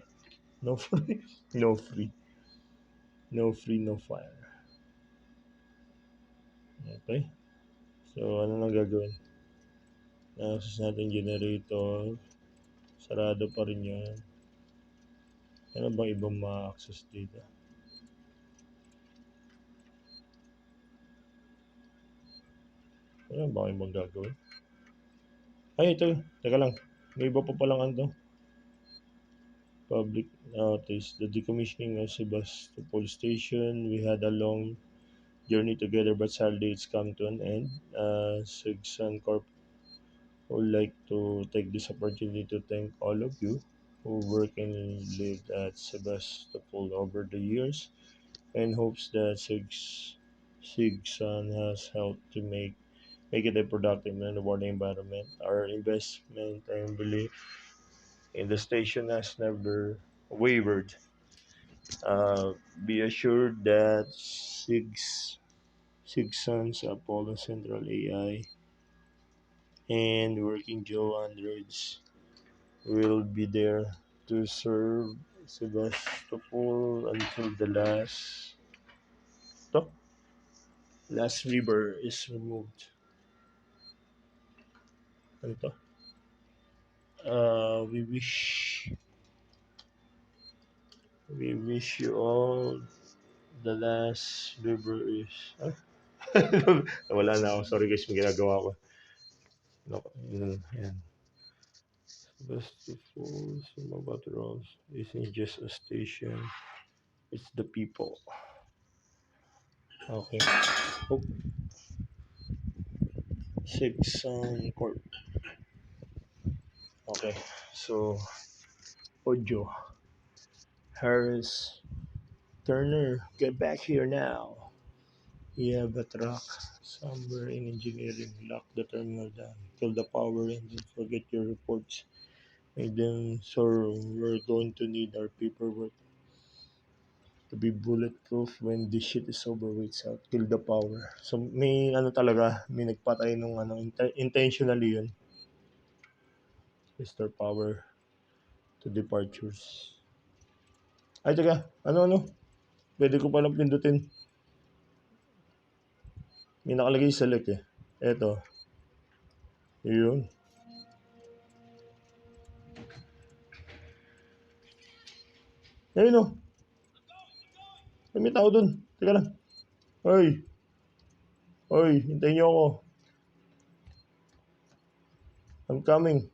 No free, no free. No free, no fire. Okay. So, ano nang gagawin? Na-access natin generator. Sarado pa rin yan. Ano bang ibang ma-access dito? Ano ba ibang gagawin? Ay, ito. Teka lang. May iba pa palang public notice. The decommissioning of Sebastopol Station. We had a long journey together, but sadly it's come to an end. Sigsan Corp would like to take this opportunity to thank all of you who worked and lived at Sebastopol over the years, and hopes that Sigsan has helped to make it a productive and rewarding environment. Our investment and belief in the station has never wavered. Be assured that Sigsan's Apollo Central AI and Working Joe Androids will be there to serve Sebastopol until the last river is removed. Ano to? We wish you all the last river is wala na ako, sorry guys, may ginagawa ko. Yan. Sebastopol, Sumabatros isn't just a station, it's the people. Okay. Oh, 6 court. Okay. So, Ojo, Harris, Turner, get back here now. You have a truck somewhere in engineering. Lock the terminal down. Kill the power engine. Forget your reports. Make them so we're going to need our paperwork to be bulletproof when this shit is over. Waits out. Kill the power. So may ano talaga, may nagpatay nung ano, intentionally yun. Restore power to departures. Ay, teka. Ano? Pwede ko palang pindutin. May nakalagay select eh. Eto. Yun. Ayun o. May tao dun. Teka lang. Hoy. Hintayin niyo ako. I'm coming.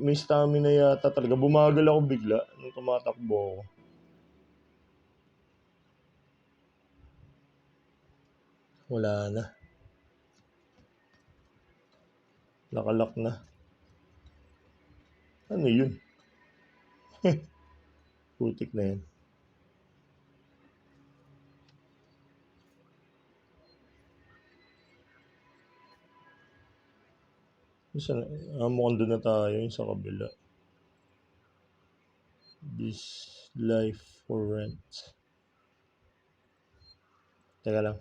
May stamina yata talaga. Bumagal ako bigla nung tumatakbo ako. Wala na. Nakalak na. Ano yun? Putik na yan. Mukhang doon na tayo yung sa kabila. This life for rent. Teka lang.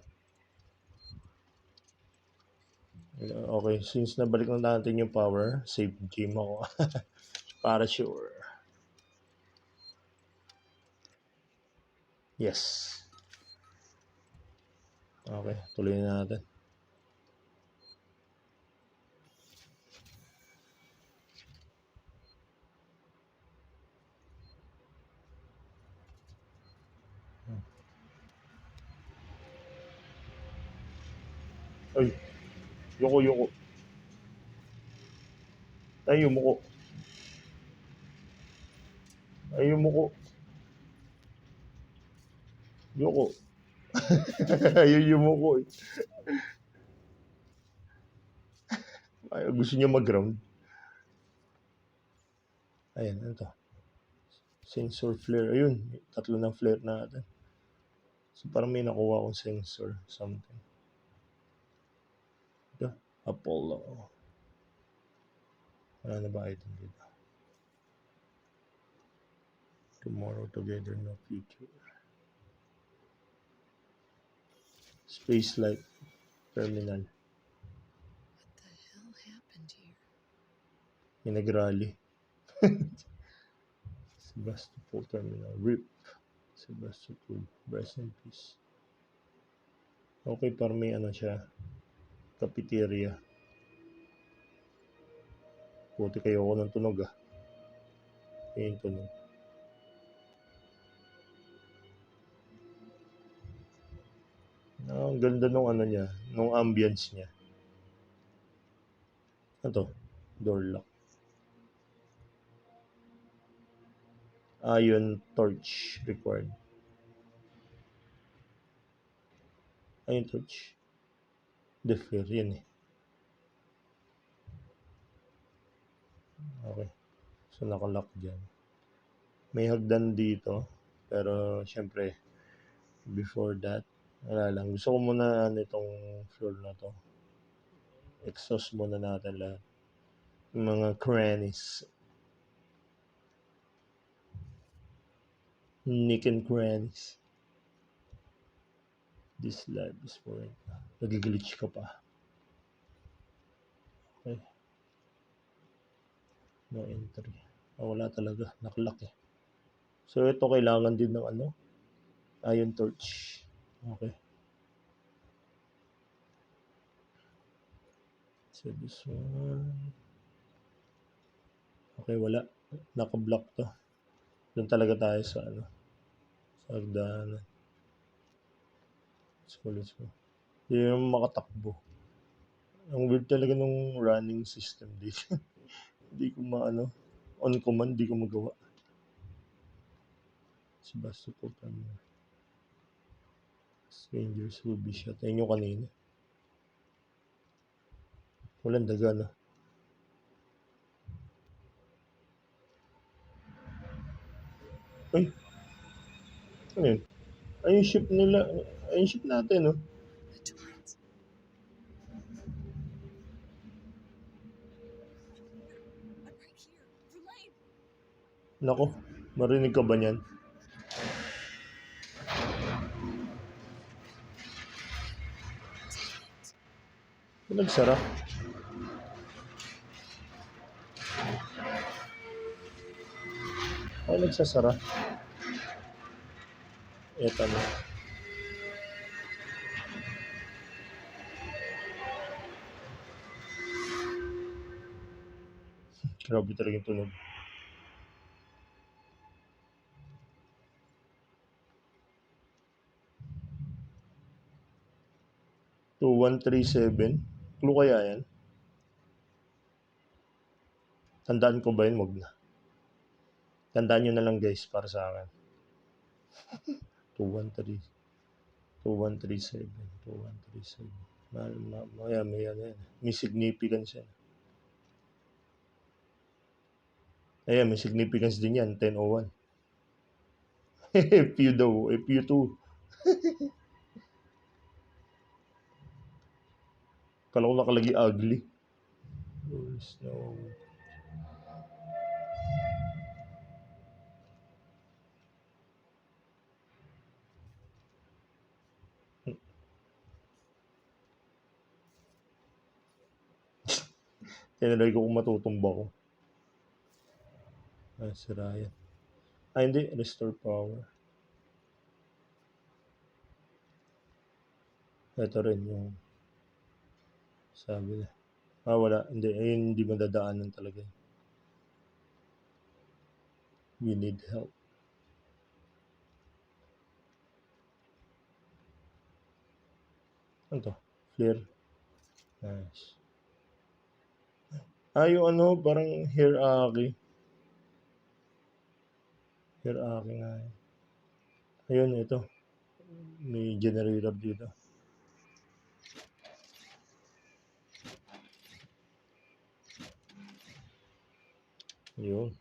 Okay, since nabalik na natin yung power, save game ako. Para sure. Yes. Okay, tuloy na natin. Ay, yoko. Ay, yumuko. Yoko. Ayun yumuko eh. Ay, gusto niya mag-ground. Ayan, ano to? Sensor flare. Ayun, 3 ng flare natin. So, parang may nakuha akong sensor. Something. Ito, Apollo. Wala na ba item dito? Tomorrow together, no future. Spacelight terminal. What the hell happened here? May nag-rally. Sebastopol terminal. RIP. Sebastopol. Rest in peace. Okay, parang may ano siya. Cafeteria. Puti kayo ako ng tunog ah. Yung tunog. Ang ganda nung ano niya. Nung ambience niya. Ano to? Door lock. Ion torch required. Ion torch. Flare yan eh. Okay. So nakalock dyan. May hagdan dito. Pero syempre before that, wala lang. Gusto ko muna itong floor na to. Exhaust muna natin lahat. Mga crannies. Nick and crannies. This life is for it. Nagiglitch ka pa. Okay. No entry. Wala talaga. Naklock eh. So ito kailangan din ng ano? Ion torch. Okay. So this one. Okay, wala. Naka-block to. Doon talaga tayo sa ano. Sa hagdanan. Let's go. Hindi naman makatakbo. Ang weird talaga nung running system dito. Hindi ko maano. On command, di ko magawa. Sebastopol Primary. Strangers will be shot. Ayun yung kanina. Walang daga na. Ay! Ano yun? Ay, yung ship nila. Ay, yung ship natin, no? The Torrens. I'm right here. Verlaine! Nako, marinig ka ba niyan? Damn it. Nagsara. Ay, nagsasara. Eto na. Grabe talaga yung tunog. Two, 137. Clue kaya yan? Tandaan ko ba yun? Wag na. Tandaan nyo na lang guys para sa akin. 213. 2137. 2137. May significance yan. Ayan, may significance din yan. 1001. FU daw. FU2. Kala ko nakalagi ugly. No. Tinalay ko kung matutumba ko. Ah, sira yan. Ah, hindi. Restore power. Ito rin yung sabi na. Ah, wala. Hindi. Ayun, hindi madadaanan talaga. We need help. Ano to? Flare. Nice. Ah, yung ano, parang hierarchy. Hierarchy nga yun. Ayun, ito. May generator dito. Yun.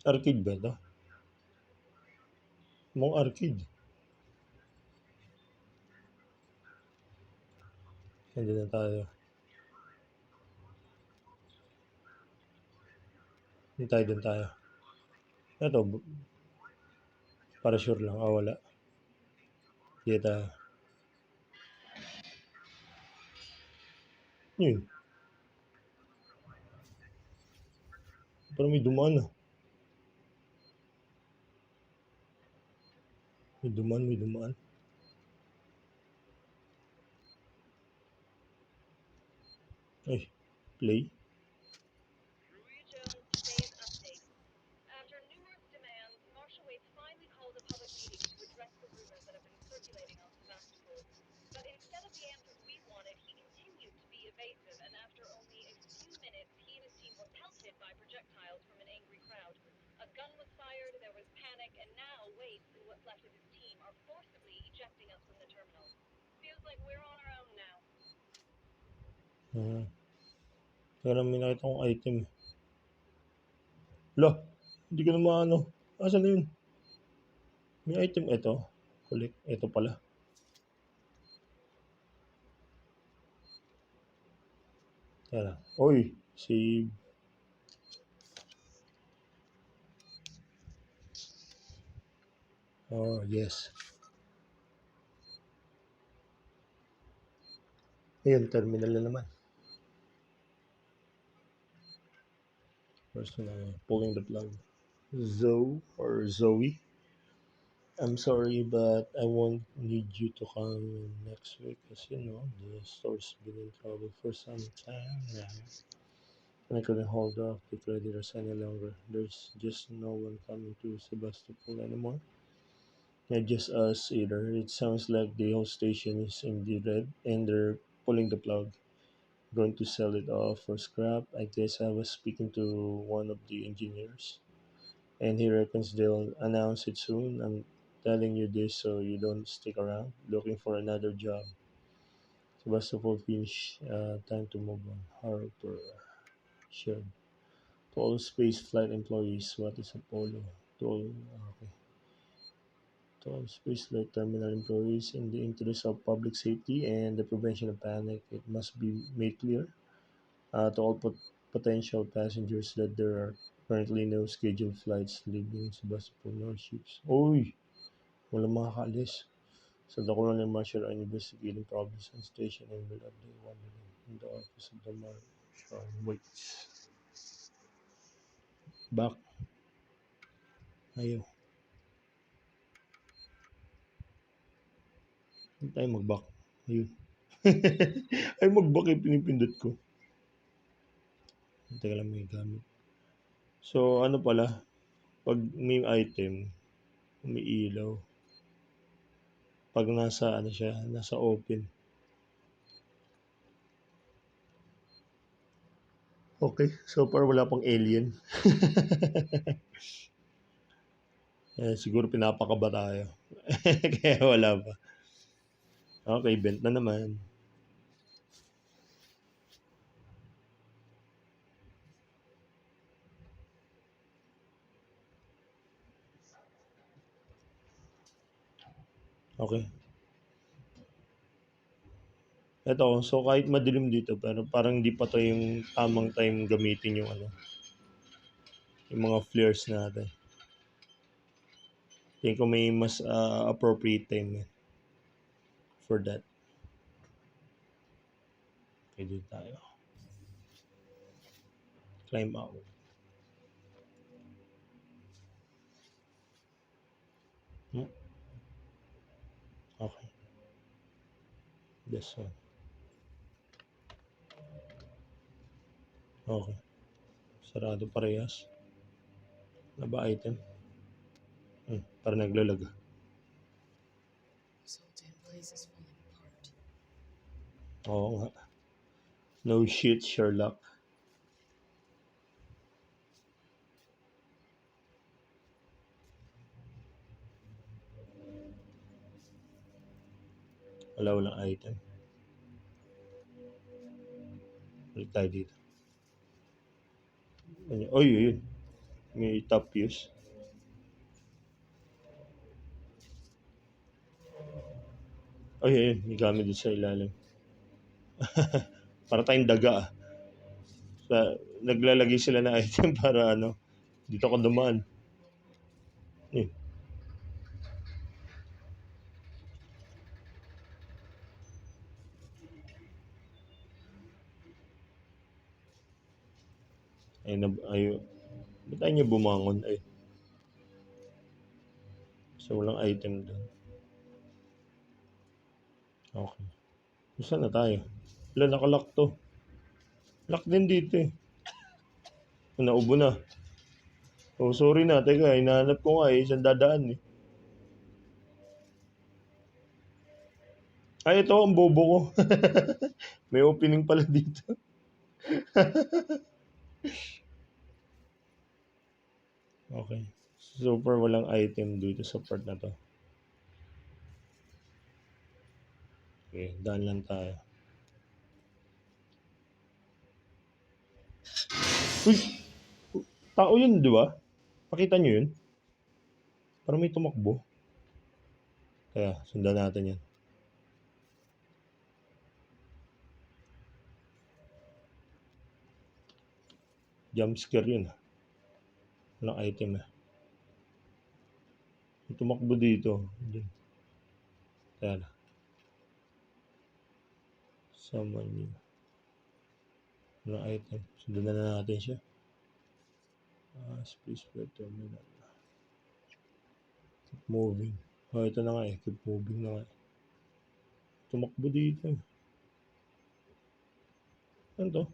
Arcade ba ito? Mong arcade. Hindi na tayo. Hindi tayo dun tayo. Ito. Para sure lang. Ah, wala. Hindi tayo. Yun. Parang may dumaan ah. May dumaan. Ay, play. Maria Jones, today's update. After numerous demands, Marshal Waits finally called a public meeting to address the rumors that have been circulating on Sebastopol. But instead of the answers we wanted, he continued to be evasive, and after only a few minutes, he and his team were pelted by projectiles from an angry crowd. A gun was fired, there was panic, and now Waits and what's left of his team are forcibly ejecting us from the terminal. Feels like we're on our own now. Pero may nakita kong item. Lo, hindi ko na maano. Asan na yun? May item ito. Collect. Ito pala. Tara. Oy, save. Oh, yes. Ayun, terminal na naman. First na, pulling the plug. Zoe. I'm sorry, but I won't need you to come next week because, you know, the store's been in trouble for some time now. And I couldn't hold off the creditors any longer. There's just no one coming to Sebastopol anymore. Not just us either. It sounds like the whole station is in the red and they're pulling the plug. Going to sell it off for scrap. I guess I was speaking to one of the engineers, and he reckons they'll announce it soon. I'm telling you this so you don't stick around looking for another job. Sebastopol finish. Time to move on. Harper. Sure. To all space flight employees, what is Apollo? To all, okay. To all space flight terminal employees, in the interest of public safety and the prevention of panic, it must be made clear to all potential passengers that there are currently no scheduled flights leaving Sebastopol nor ships. Uy! Walang makakaalis. So the Colonial Marshal are investigating problems on station and will update one in the office of the Marshal. Waits. Back. Ayaw. Hindi tayo mag-back. Ayun. Ay, mag-back yung pinipindot ko. Teka lang, may gamit. So, ano pala, pag may item, may ilaw, pag nasa, ano siya, nasa open. Okay, so far wala pang alien. Siguro pinapakaba tayo. Kaya wala pa. Okay, bent na naman. Okay. Eto, so kahit madilim dito, pero parang hindi pa to yung tamang time gamitin yung ano, yung mga flares natin. Tingin ko may mas appropriate time for that. Okay, dito tayo. Climb out. Okay. This one. Okay. Sarado parehas. Ano ba item? Parang naglalag. This whole damn place is falling apart. Oo nga. No shit, Sherlock. Walang item. Balik tayo dito. Oy, yun. May top use. Oy, yun. May gamit din sa ilalim. Para tayong daga. Naglalagay sila ng item para ano, dito ka dumaan. Ba't tayo niya bumangon? Ay. So, walang item doon. Okay. Saan na tayo? Wala, nakalock to. Lock din dito eh. Naubo na. Oh, sorry na. Teka, hinahanap ko nga eh. Saan dadaan eh. Ay, ito ang bobo ko. May opening pala dito. Okay. So far, walang item dito sa part na to. Okay, daan lang tayo. Uy! Tao yun, di ba? Pakita nyo yun? Parang may tumakbo. Kaya, sundan natin yan. Jump scare yun. Walang item eh. May tumakbo dito. Kaya na. Summon yun. Walang item. Sundan na natin siya. Space flight terminal. Keep moving. Oh, ito na nga eh. Keep moving na nga. Tumakbo dito. Ano to?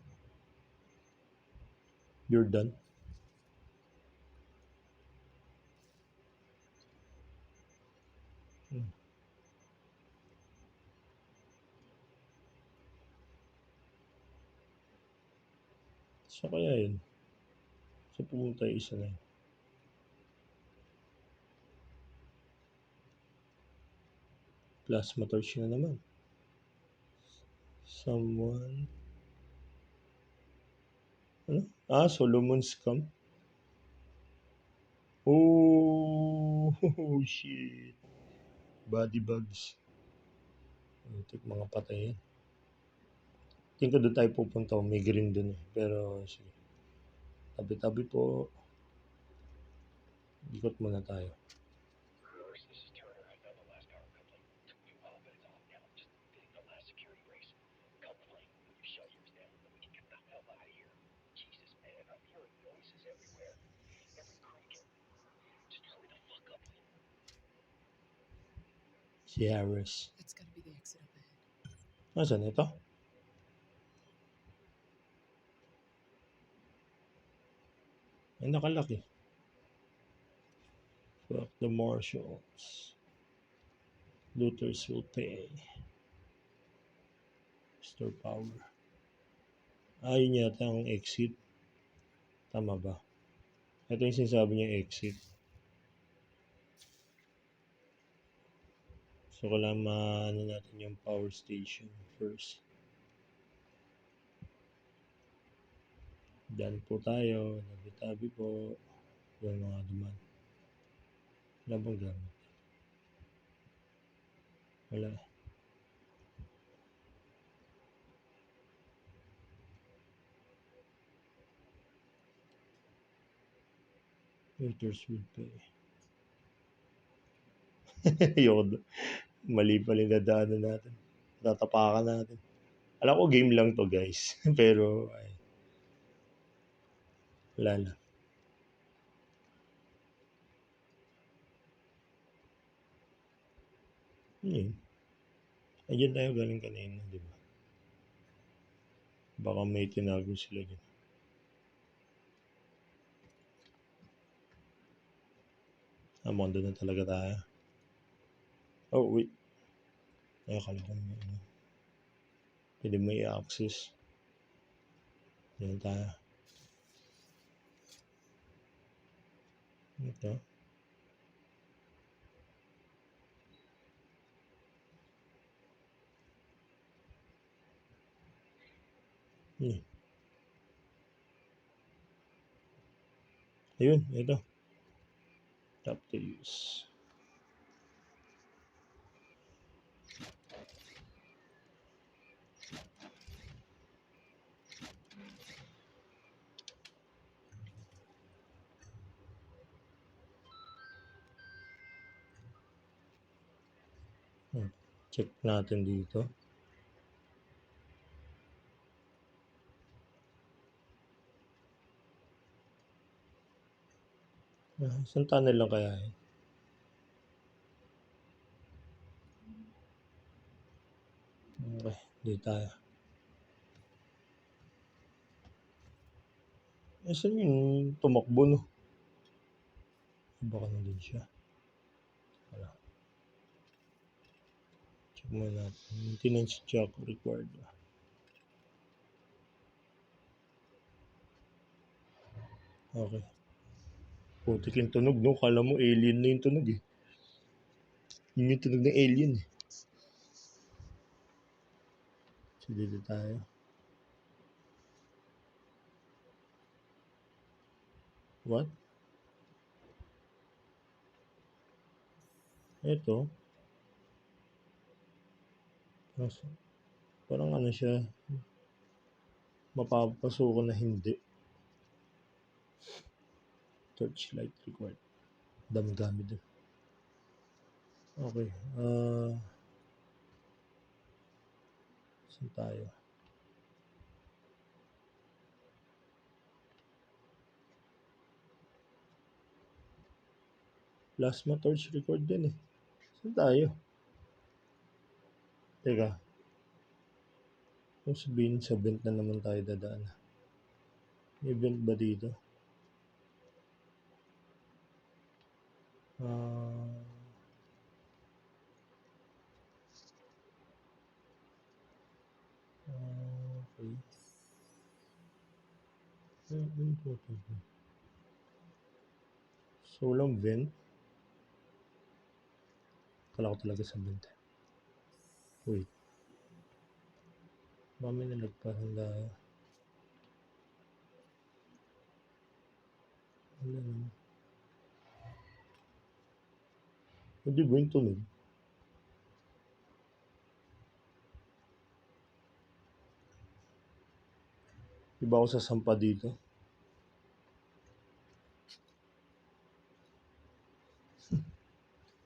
You're done. Hmm. So kaya yun? So pumunta yung isa na yun. Plasma torch na naman. Someone... Ano? Solomon scam? Oh, shit. Body bags. Ito mga patay yan. Tingin ko doon tayo pupunta. May green doon eh. Pero sige. Tabi-tabi po. Ikot muna tayo. Si Harris. That's gotta be the exit up ahead. Nasaan ito? Ay, nakalaki. Fuck the marshals. Looters will pay. Store power. Yun yata ang exit. Tama ba? Ito yung sinasabi niya exit. So, kailangan maano natin yung power station first. Dyan po tayo. Tabi-tabi po. Yung mga duman. Wala bang gamit? Wala. Looters will pay. Yun. Mali pala yung dadaanan natin. Tatapakan natin. Alam ko game lang to guys. Pero ay, wala na. Yun. Ayun tayo galing kanina, di ba? Baka may tinago sila dyan. Mukhang doon na talaga tayo. Oh, wait. Ay, akala ko may ano. Pwede mo i-access. Yan tayo. Ito. Yun. Ayun, ito. Tap to use. Check natin dito. Isang tunnel lang kaya eh. Okay, dito tayo. Saan yung tumakbo no? Baka nandun siya. Wala. Check mo natin. Maintenance check required. Okay. Putik yung tunog no? Kala mo alien na yung tunog eh. Yun yung tunog ng alien eh. So dito tayo. What? Ito. Parang ano siya. Mapapasukan na hindi. Torchlight required. Dami-dami din. Okay. Saan tayo? Plasma torch record din eh. Saan tayo? Teka. Kung sabihin sa vent na naman tayo dadaan. May vent ba dito? Okay. So, walang vent. Kala ko talaga sa vent. Wait. Mami na nagparang tayo. Wala naman. Hindi ba yung tunog? Iba ako sasampa dito.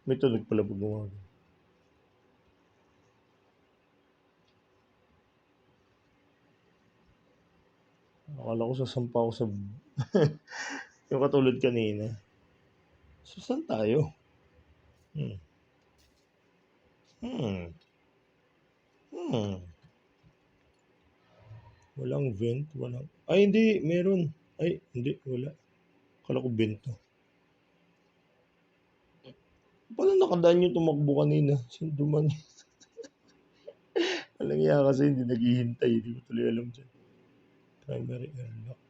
May tunog pala pag gumagano. Akala ko sasampa ako sa... yung katulad kanina. So, saan tayo? Walang vent, walang... Ay, hindi, meron. Ay, hindi, wala. Akala ko vent to. Paano nakadaan yung tumakbo kanina? Saan duman? Alang iya kasi hindi naghihintay. Hindi ko tuloy alam dyan. Primary airlock.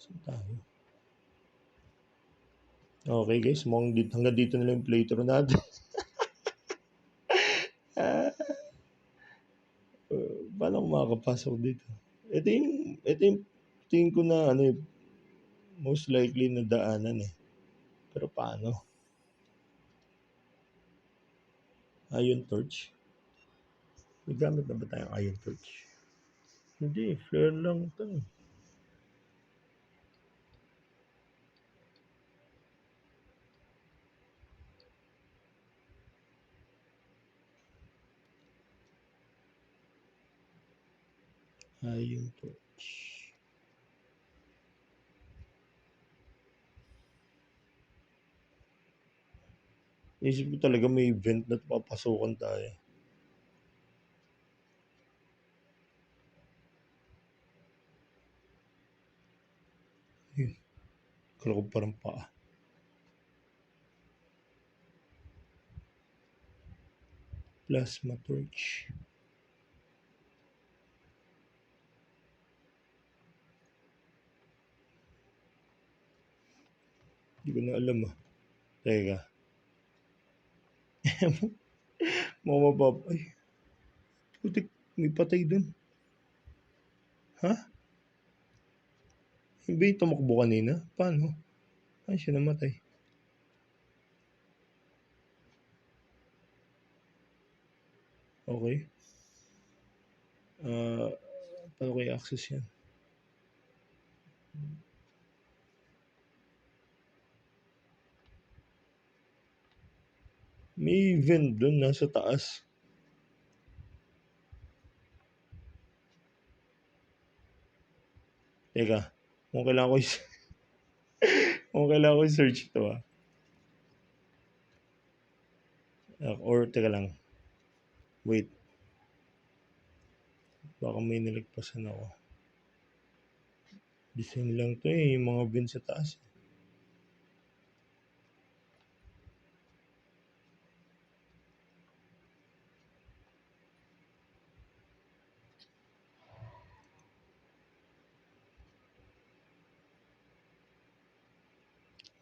Saan tayo? Okay guys, hanggang dito na lang yung playthrough natin. Paano ako makakapasok dito? Ito yung tingin ko na most likely na daanan eh. Pero paano? Iron torch? May gamit na ba tayong iron torch? Hindi, flare lang ito. Iron torch. Isip ko talaga may event na papasukan tayo. Kala ko parang paa. Plasma torch. Hindi ko na alam ah. Teka. Mamabab. Ay. Putik. May patay dun. Ha? Hindi yung tumakbo kanina? Paano? Ay, siya namatay. Okay. Paano ko i-access yan? May vent dun, nasa taas. Teka, kung kailangan ko i-search ito ah. Or, teka lang. Wait. Baka may nilagpasan ako. Design lang to eh, yung mga vent sa taas.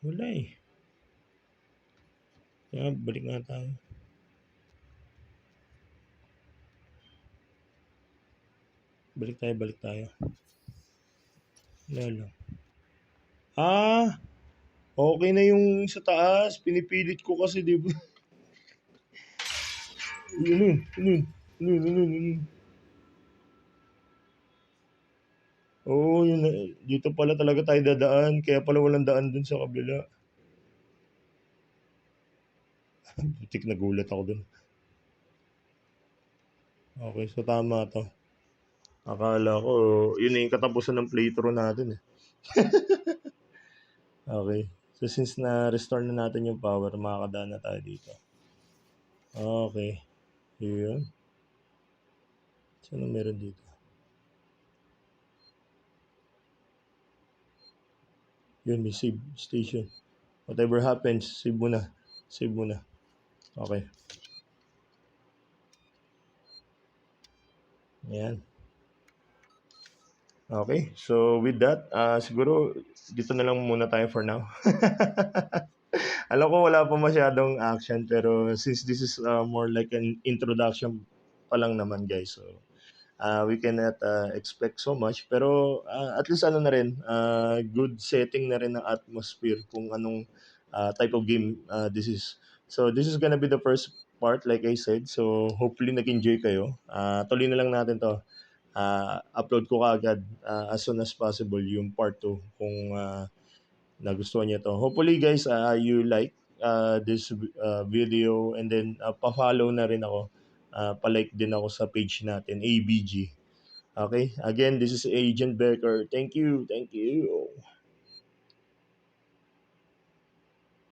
Wala eh. Kaya balik nga tayo. Balik tayo. Wala lang. Okay na yung sa taas. Pinipilit ko kasi, di ba? Yun. Oo, yun. Dito pala talaga tayo dadaan. Kaya pala walang daan dun sa kabila. Butik nagulat ako dun. Okay, so tama to. Akala ko, yun na yung katapusan ng playthrough natin eh. Okay. So since na-restore na natin yung power, makakadaan na tayo dito. Okay. Yun. So ano meron dito? Yun, may save station. Whatever happens, save mo na. Save mo na. Okay. Ayan. Okay. So, with that, siguro, dito na lang muna tayo for now. Alam ko wala pa masyadong action, pero since this is more like an introduction pa lang naman, guys. So, we cannot expect so much, pero at least ano na rin, good setting na rin ng atmosphere kung anong type of game this is. So this is gonna be the first part, like I said. So hopefully nag-enjoy kayo. Tuloy na lang natin to. Upload ko kaagad as soon as possible yung part 2 kung nagustuhan niyo to. Hopefully guys, you like this video, and then pa-follow na rin ako. Pa-like din ako sa page natin, ABG. Okay, again, this is Agent Becker. Thank you. Thank you.